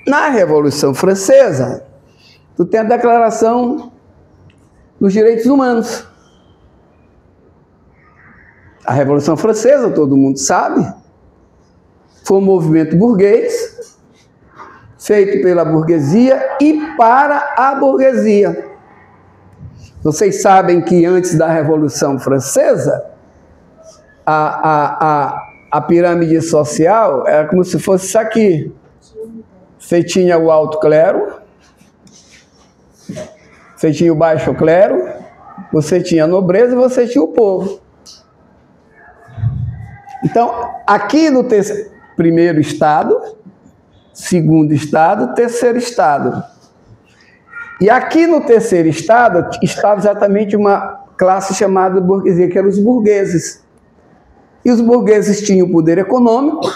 Na Revolução Francesa, tu tem a Declaração dos Direitos Humanos. A Revolução Francesa, todo mundo sabe, foi um movimento burguês, feito pela burguesia e para a burguesia. Vocês sabem que antes da Revolução Francesa, a pirâmide social era como se fosse isso aqui. Você tinha o alto clero, você tinha o baixo clero, você tinha a nobreza e você tinha o povo. Então, aqui no primeiro estado, segundo estado, terceiro estado. E aqui no terceiro estado estava exatamente uma classe chamada burguesia, que eram os burgueses. E os burgueses tinham o poder econômico,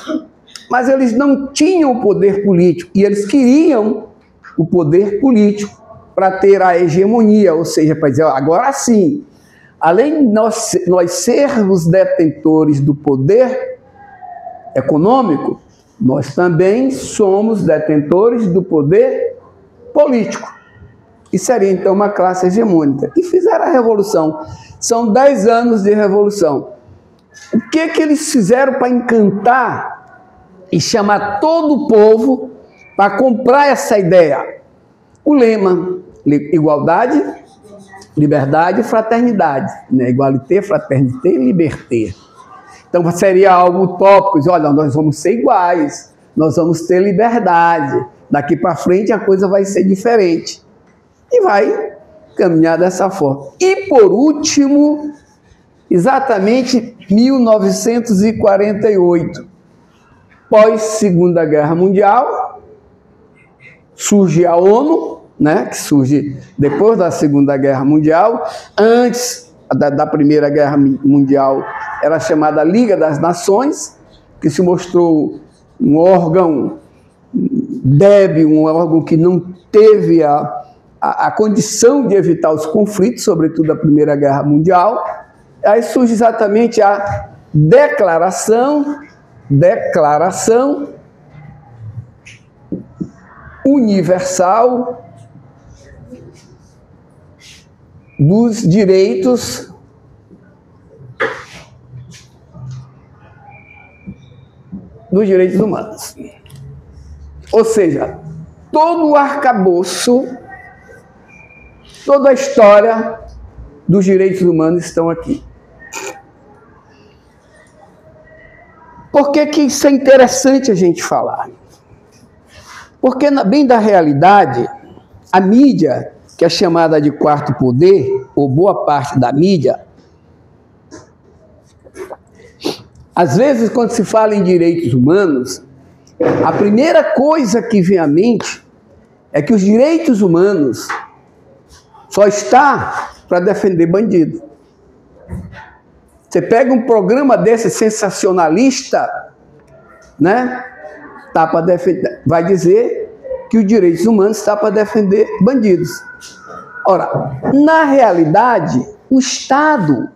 mas eles não tinham o poder político. E eles queriam o poder político para ter a hegemonia, ou seja, para dizer, agora sim, além de nós sermos detentores do poder econômico, nós também somos detentores do poder político. E seria então uma classe hegemônica. E fizeram a revolução. São 10 anos de revolução. O que eles fizeram para encantar e chamar todo o povo para comprar essa ideia? O lema: igualdade, liberdade e fraternidade, né? Igualité, fraternité e liberté. Então seria algo utópico, olha, nós vamos ser iguais, nós vamos ter liberdade, daqui para frente a coisa vai ser diferente. E vai caminhar dessa forma. E por último, exatamente 1948, pós Segunda Guerra Mundial, surge a ONU, né, que surge depois da Segunda Guerra Mundial. Antes da Primeira Guerra Mundial era chamada Liga das Nações, que se mostrou um órgão débil, um órgão que não teve a condição de evitar os conflitos, sobretudo a Primeira Guerra Mundial. Aí surge exatamente a Declaração Universal dos Direitos Humanos. Ou seja, todo o arcabouço, toda a história dos direitos humanos estão aqui. Por que isso é interessante a gente falar? Porque, bem da realidade, a mídia, que é chamada de quarto poder, ou boa parte da mídia, às vezes, quando se fala em direitos humanos, a primeira coisa que vem à mente é que os direitos humanos só está para defender bandido. Você pega um programa desse sensacionalista, né? Tá para defender, vai dizer que os direitos humanos está para defender bandidos. Ora, na realidade, o Estado,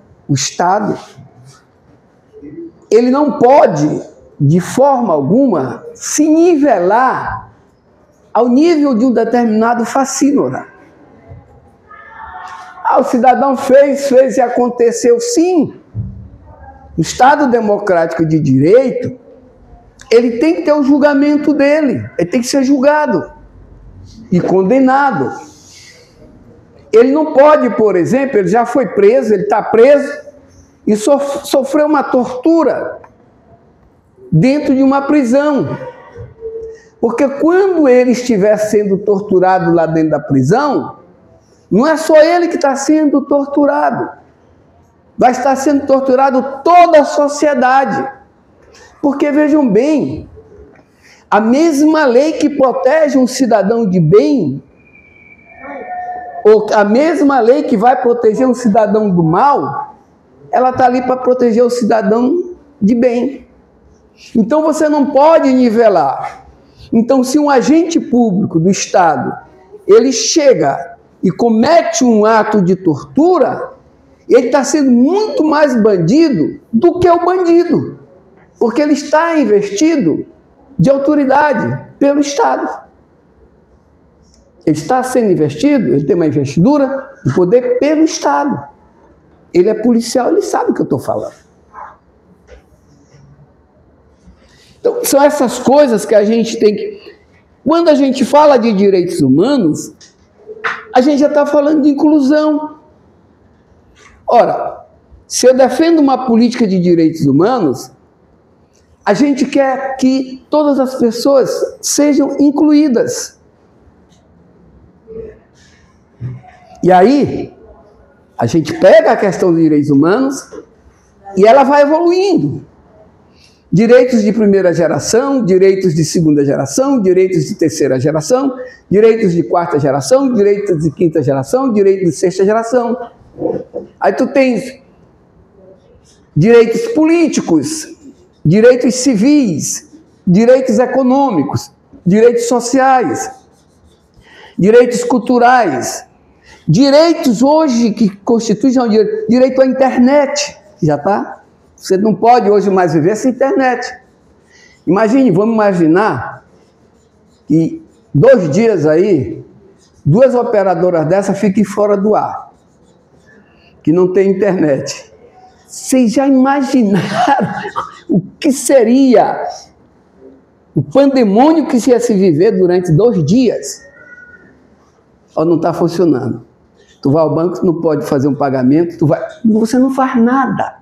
ele não pode, de forma alguma, se nivelar ao nível de um determinado facínora. O cidadão fez e aconteceu, sim. O Estado democrático de direito, ele tem que ter o julgamento dele, ele tem que ser julgado e condenado. Ele não pode, por exemplo, ele já foi preso, ele está preso e sofreu uma tortura dentro de uma prisão. Porque quando ele estiver sendo torturado lá dentro da prisão, não é só ele que está sendo torturado. Vai estar sendo torturado toda a sociedade. Porque, vejam bem, a mesma lei que protege um cidadão de bem, ou a mesma lei que vai proteger um cidadão do mal, ela está ali para proteger o cidadão de bem. Então você não pode nivelar. Então, se um agente público do Estado, ele chega e comete um ato de tortura, ele está sendo muito mais bandido do que o bandido, porque ele está investido de autoridade pelo Estado. Ele está sendo investido, ele tem uma investidura de poder pelo Estado. Ele é policial, ele sabe o que eu estou falando. Então, são essas coisas que a gente tem que... Quando a gente fala de direitos humanos, a gente já está falando de inclusão. Ora, se eu defendo uma política de direitos humanos, a gente quer que todas as pessoas sejam incluídas. E aí, a gente pega a questão dos direitos humanos e ela vai evoluindo. Direitos de primeira geração, direitos de segunda geração, direitos de terceira geração, direitos de quarta geração, direitos de quinta geração, direitos de sexta geração. Aí tu tens direitos políticos, direitos civis, direitos econômicos, direitos sociais, direitos culturais, direitos hoje que constituem direito à internet, já está? Você não pode hoje mais viver sem internet. Imagine, vamos imaginar que 2 dias aí, 2 operadoras dessas fiquem fora do ar, que não tem internet. Vocês já imaginaram o que seria o pandemônio que ia se viver durante 2 dias? Ou não está funcionando? Tu vai ao banco, não pode fazer um pagamento, você não faz nada.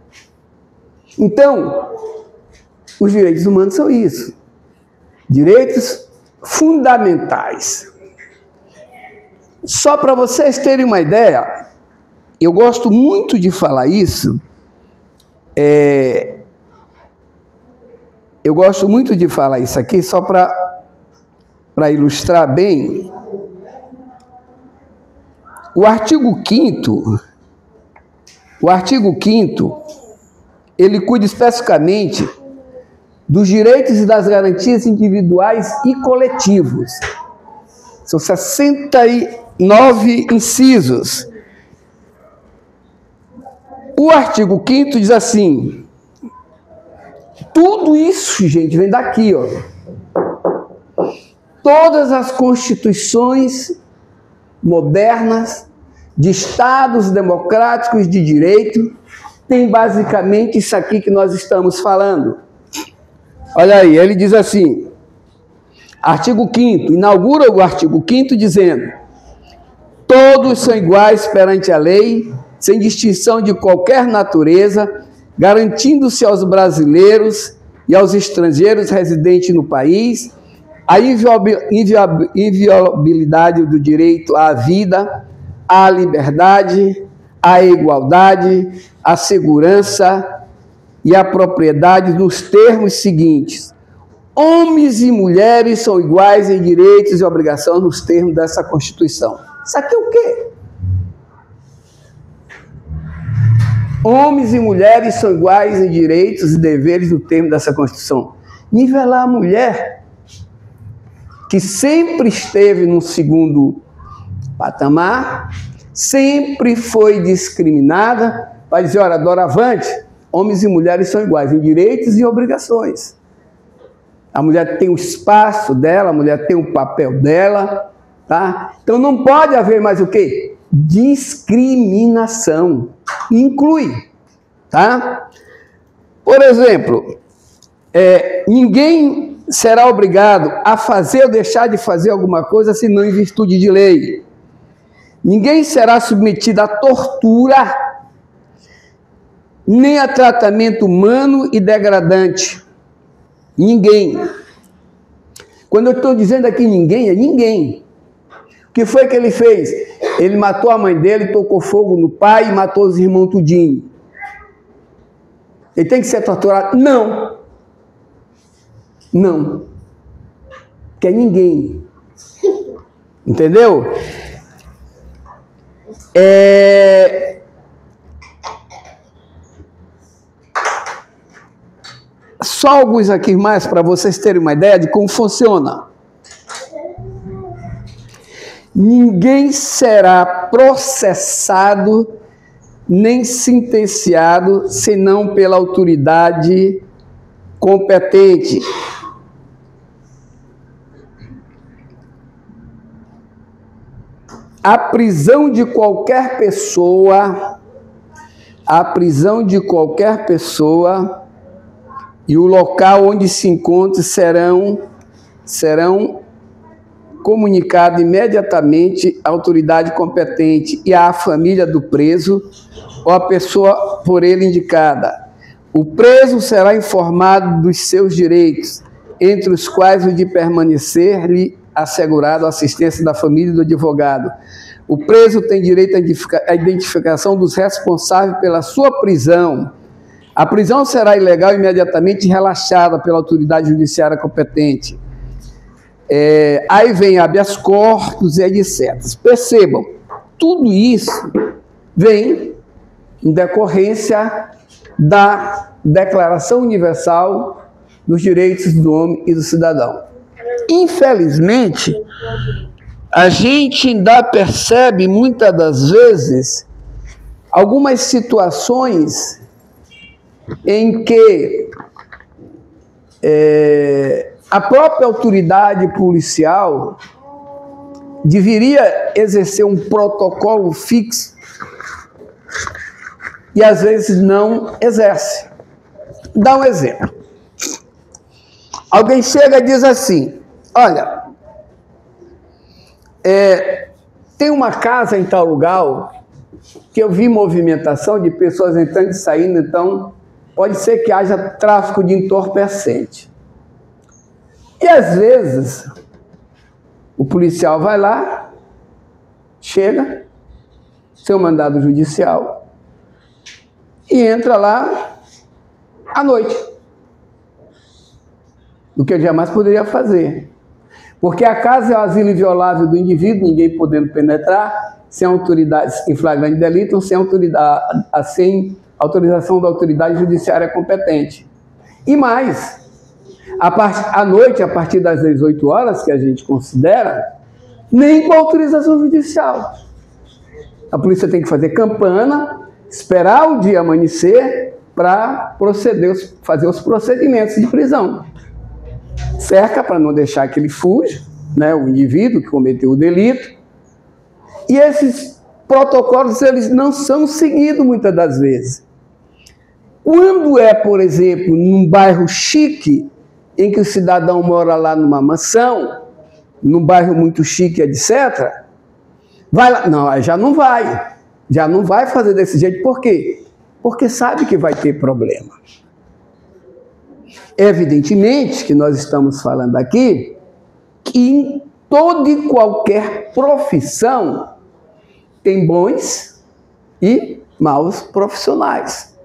Então, os direitos humanos são isso. Direitos fundamentais. Só para vocês terem uma ideia, eu gosto muito de falar isso. Eu gosto muito de falar isso aqui, só para ilustrar bem. O artigo 5º, ele cuida especificamente dos direitos e das garantias individuais e coletivos. São 69 incisos. O artigo 5º diz assim, tudo isso, gente, vem daqui, ó. Todas as constituições modernas de estados democráticos de direito tem basicamente isso aqui que nós estamos falando. Olha aí, ele diz assim, artigo 5º, inaugura o artigo 5º dizendo, todos são iguais perante a lei, sem distinção de qualquer natureza, garantindo-se aos brasileiros e aos estrangeiros residentes no país a inviolabilidade do direito à vida, à liberdade, à igualdade, à segurança e à propriedade nos termos seguintes: homens e mulheres são iguais em direitos e obrigações nos termos dessa Constituição. Isso aqui é o quê? Homens e mulheres são iguais em direitos e deveres no termo dessa Constituição. Nivelar a mulher, que sempre esteve no segundo patamar, sempre foi discriminada, vai dizer, olha, doravante, homens e mulheres são iguais em direitos e obrigações. A mulher tem o espaço dela, a mulher tem o papel dela, tá? Então não pode haver mais o quê? Discriminação. Inclui, tá? Por exemplo, ninguém será obrigado a fazer ou deixar de fazer alguma coisa senão em virtude de lei. Ninguém será submetido a tortura, nem a tratamento humano e degradante. Ninguém. Quando eu estou dizendo aqui ninguém, é ninguém. O que foi que ele fez? Ele matou a mãe dele, tocou fogo no pai e matou os irmãos tudinho. Ele tem que ser torturado? Não. Não. Que é ninguém. Entendeu? Só alguns aqui mais para vocês terem uma ideia de como funciona. Ninguém será processado nem sentenciado senão pela autoridade competente. A prisão de qualquer pessoa, e o local onde se encontre serão comunicados imediatamente à autoridade competente e à família do preso ou à pessoa por ele indicada. O preso será informado dos seus direitos, entre os quais o de permanecer-lhe assegurado a assistência da família e do advogado. O preso tem direito à identificação dos responsáveis pela sua prisão. A prisão será ilegal e imediatamente relaxada pela autoridade judiciária competente. Aí vem habeas corpus e etc. Percebam, tudo isso vem em decorrência da Declaração Universal dos Direitos do Homem e do Cidadão. Infelizmente, a gente ainda percebe muitas das vezes algumas situações em que a própria autoridade policial deveria exercer um protocolo fixo e às vezes não exerce. Dá um exemplo. Alguém chega e diz assim, olha, tem uma casa em tal lugar que eu vi movimentação de pessoas entrando e saindo, então pode ser que haja tráfico de entorpecente. E às vezes o policial vai lá, chega, seu mandado judicial, e entra lá à noite. Do que ele jamais poderia fazer. Porque a casa é o asilo inviolável do indivíduo, ninguém podendo penetrar, sem autoridade, em flagrante delito, sem autorização da autoridade judiciária competente. E mais, à noite, a partir das 18 horas, que a gente considera, nem com autorização judicial. A polícia tem que fazer campana, esperar o dia amanhecer para fazer os procedimentos de prisão. Cerca para não deixar que ele fuja, né, o indivíduo que cometeu o delito. E esses protocolos, eles não são seguidos muitas das vezes. Quando por exemplo, num bairro chique, em que o cidadão mora lá numa mansão, num bairro muito chique, etc., vai lá, não, já não vai fazer desse jeito. Por quê? Porque sabe que vai ter problema. Evidentemente que nós estamos falando aqui E em toda e qualquer profissão tem bons e maus profissionais.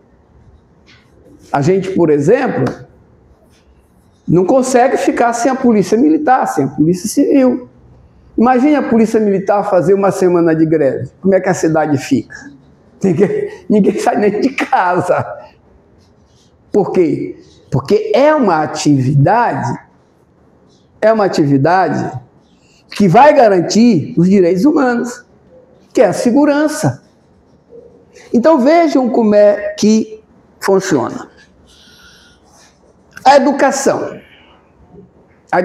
A gente, por exemplo, não consegue ficar sem a polícia militar, sem a polícia civil. Imagine a polícia militar fazer uma semana de greve. Como é que a cidade fica? Ninguém sai nem de casa. Por quê? Porque é uma atividade que vai garantir os direitos humanos, que é a segurança. Então vejam como é que funciona. A educação. A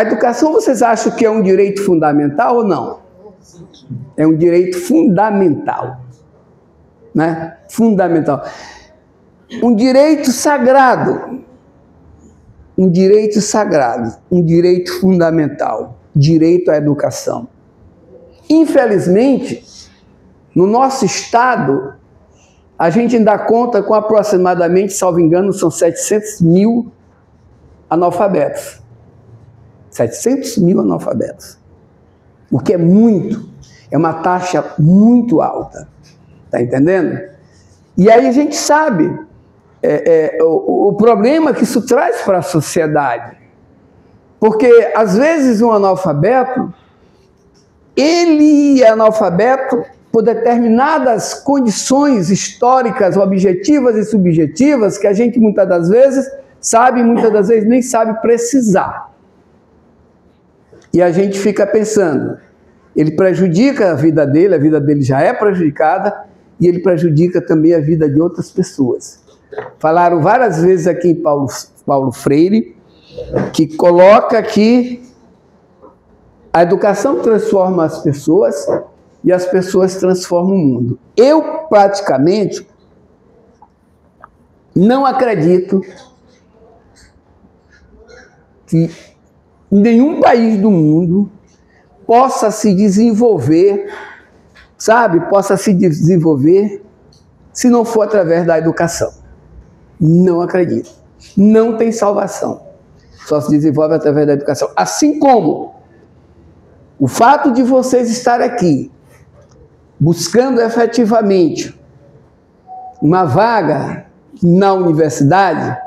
educação, vocês acham que é um direito fundamental ou não? É um direito fundamental. Né? Fundamental. Um direito sagrado. Um direito sagrado. Um direito fundamental. Direito à educação. Infelizmente, no nosso estado, a gente ainda conta com aproximadamente, salvo engano, são 700 mil analfabetos. 700 mil analfabetos. O que é muito, é uma taxa muito alta. Está entendendo? E aí a gente sabe o problema que isso traz para a sociedade. Porque, às vezes, um analfabeto, ele é analfabeto por determinadas condições históricas, objetivas e subjetivas, que a gente muitas das vezes sabe, muitas das vezes nem sabe precisar. E a gente fica pensando, ele prejudica a vida dele já é prejudicada, e ele prejudica também a vida de outras pessoas. Falaram várias vezes aqui em Paulo Freire, que coloca que a educação transforma as pessoas e as pessoas transformam o mundo. Eu, praticamente, não acredito que nenhum país do mundo possa se desenvolver, possa se desenvolver se não for através da educação. Não acredito. Não tem salvação. Só se desenvolve através da educação. Assim como o fato de vocês estarem aqui, buscando efetivamente uma vaga na universidade,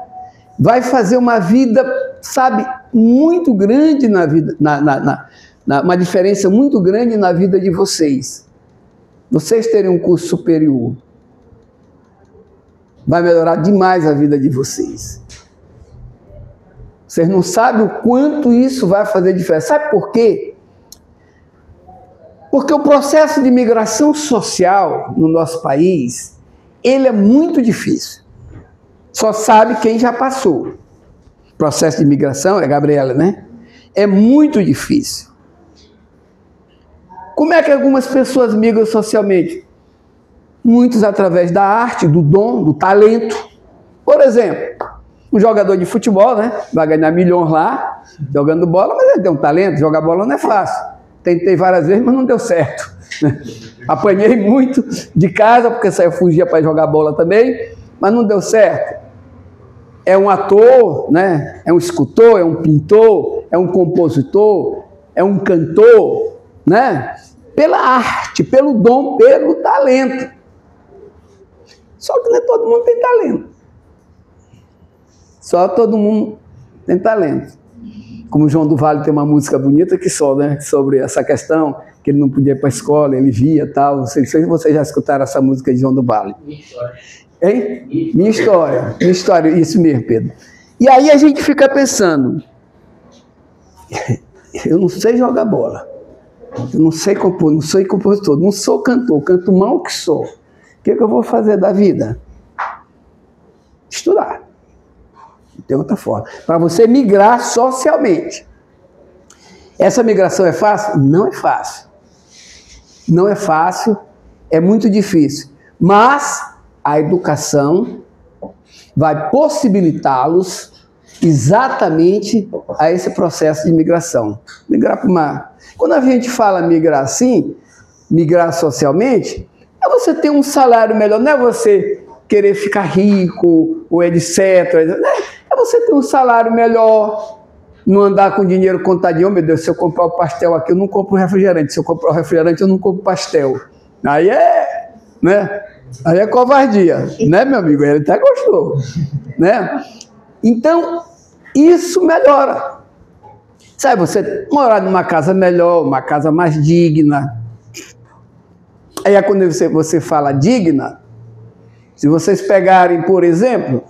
vai fazer uma vida, muito grande na vida, uma diferença muito grande na vida de vocês. Vocês terem um curso superior vai melhorar demais a vida de vocês. Vocês não sabem o quanto isso vai fazer diferença. Sabe por quê? Porque o processo de migração social no nosso país, ele é muito difícil. Só sabe quem já passou. O processo de migração, é a Gabriela, né? É muito difícil. Como é que algumas pessoas migram socialmente? Muitos através da arte, do dom, do talento. Por exemplo, um jogador de futebol, né? Vai ganhar milhões lá, jogando bola, mas ele tem um talento, jogar bola não é fácil. Tentei várias vezes, mas não deu certo. Apanhei muito de casa, porque eu fugia para jogar bola também, mas não deu certo. É um ator, né? É um escultor, é um pintor, é um compositor, é um cantor, né? Pela arte, pelo dom, pelo talento. Só que nem todo mundo tem talento. Só todo mundo tem talento. Como o João do Vale tem uma música bonita que só, né, sobre essa questão, que ele não podia ir para a escola, ele via tal. Não sei se vocês já escutaram essa música de João do Vale. Minha história. Hein? Minha história, isso mesmo, Pedro. E aí a gente fica pensando, eu não sei jogar bola, eu não sei compor, não sou compositor, não sou cantor, canto mal que sou. O que eu vou fazer da vida? Estudar. Não tem outra forma. Para você migrar socialmente. Essa migração é fácil? Não é fácil. Não é fácil, é muito difícil. Mas a educação vai possibilitá-los exatamente a esse processo de migração. Migrar para uma... Quando a gente fala migrar assim, migrar socialmente, é você ter um salário melhor, não é você querer ficar rico, ou etc. É você ter um salário melhor, não andar com dinheiro contadinho. Oh, meu Deus, se eu comprar o pastel aqui, eu não compro refrigerante. Se eu comprar o refrigerante, eu não compro pastel. Aí né? Aí é covardia, né, meu amigo? Ele até gostou, né? Então, isso melhora. Sabe, você morar numa casa melhor, uma casa mais digna. Aí quando você fala digna, se vocês pegarem, por exemplo,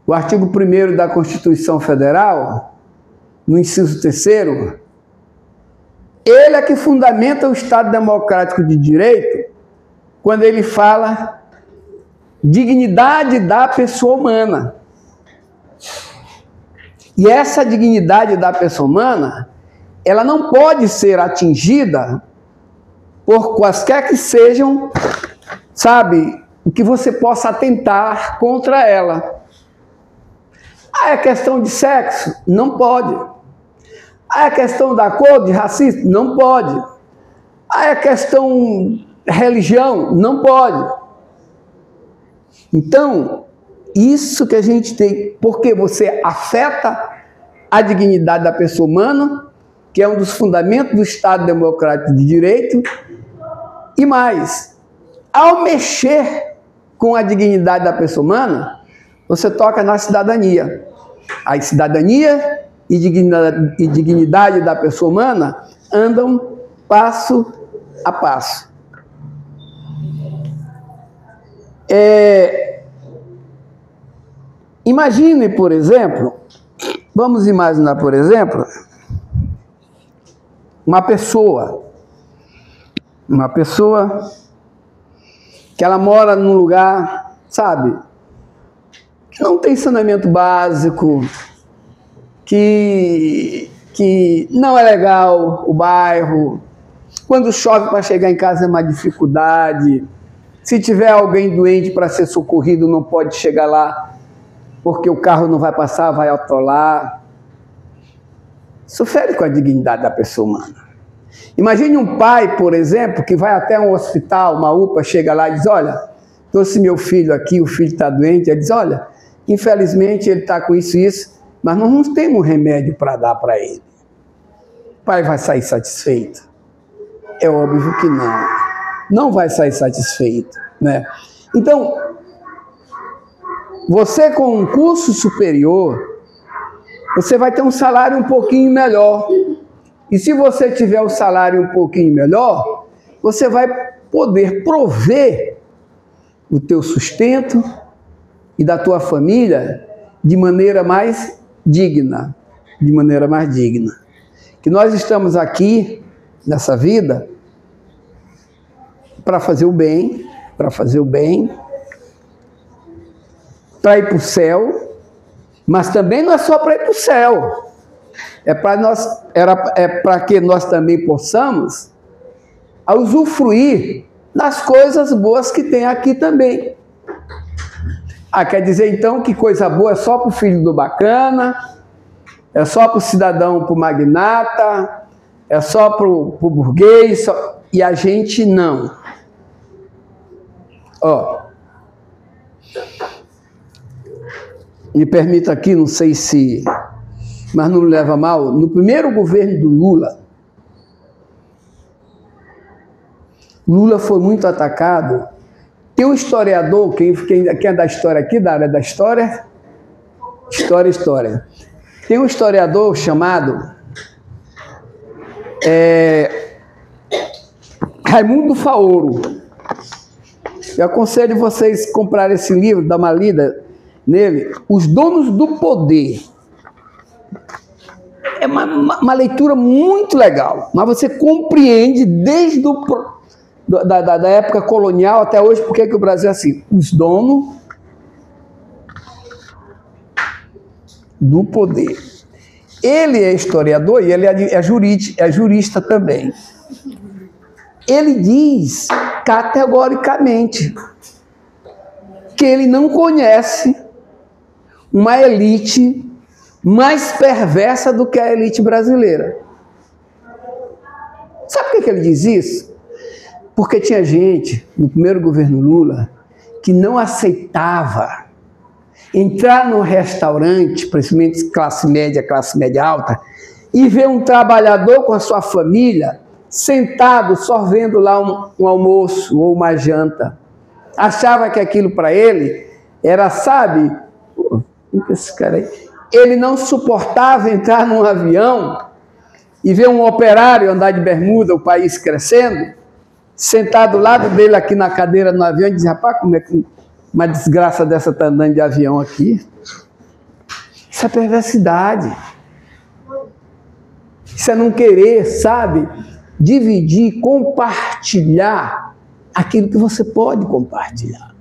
o artigo 1º da Constituição Federal, no inciso 3º, ele é que fundamenta o Estado Democrático de Direito, quando ele fala dignidade da pessoa humana. E essa dignidade da pessoa humana, ela não pode ser atingida por quaisquer que sejam, sabe, o que você possa atentar contra ela. É questão de sexo? Não pode. É questão da cor, de racismo? Não pode. É questão religião? Não pode. Então, isso que a gente tem, porque você afeta a dignidade da pessoa humana, que é um dos fundamentos do Estado Democrático de Direito, e mais, ao mexer com a dignidade da pessoa humana, você toca na cidadania. A cidadania e dignidade da pessoa humana andam passo a passo. Imagine, por exemplo, vamos imaginar, por exemplo, uma pessoa que ela mora num lugar, sabe, que não tem saneamento básico, que não é legal o bairro, quando chove para chegar em casa é uma dificuldade, se tiver alguém doente para ser socorrido não pode chegar lá, porque o carro não vai passar, vai atolar. Isso fere com a dignidade da pessoa humana. Imagine um pai, por exemplo, que vai até um hospital, uma UPA, chega lá e diz, olha, trouxe meu filho aqui, o filho está doente. Ele diz, olha, infelizmente ele está com isso e isso, mas nós não temos um remédio para dar para ele. O pai vai sair satisfeito? É óbvio que não. Não vai sair satisfeito, né? Então, você com um curso superior, você vai ter um salário um pouquinho melhor. E se você tiver um salário um pouquinho melhor, você vai poder prover o teu sustento e da tua família de maneira mais digna. De maneira mais digna. Que nós estamos aqui, nessa vida, para fazer o bem, para ir para o céu, mas também não é só para ir para o céu, é para que nós também possamos usufruir das coisas boas que tem aqui também. Quer dizer então que coisa boa é só para o filho do bacana, é só para o cidadão, para o magnata, é só para o burguês, e a gente não. Me permita aqui, não sei se, mas não leva mal, no primeiro governo do Lula foi muito atacado. Tem um historiador, quem é da história aqui, da área da história, tem um historiador chamado Raimundo Faoro. Eu aconselho vocês a comprar esse livro, dar uma lida nele, Os Donos do Poder. É uma leitura muito legal, mas você compreende desde da época colonial até hoje porque que o Brasil é assim. Os donos do poder. Ele é historiador e ele é jurista também. Ele diz categoricamente que ele não conhece uma elite mais perversa do que a elite brasileira. Sabe por que ele diz isso? Porque tinha gente, no primeiro governo Lula, que não aceitava entrar num restaurante, principalmente classe média alta, e ver um trabalhador com a sua família sentado só vendo lá um almoço ou uma janta. Achava que aquilo para ele era, sabe, esse cara aí, ele não suportava entrar num avião e ver um operário andar de bermuda, o país crescendo, sentado ao lado dele aqui na cadeira no avião, e dizer, rapaz, como é que uma desgraça dessa está andando de avião aqui? Isso é perversidade. Isso é não querer, sabe, dividir, compartilhar aquilo que você pode compartilhar.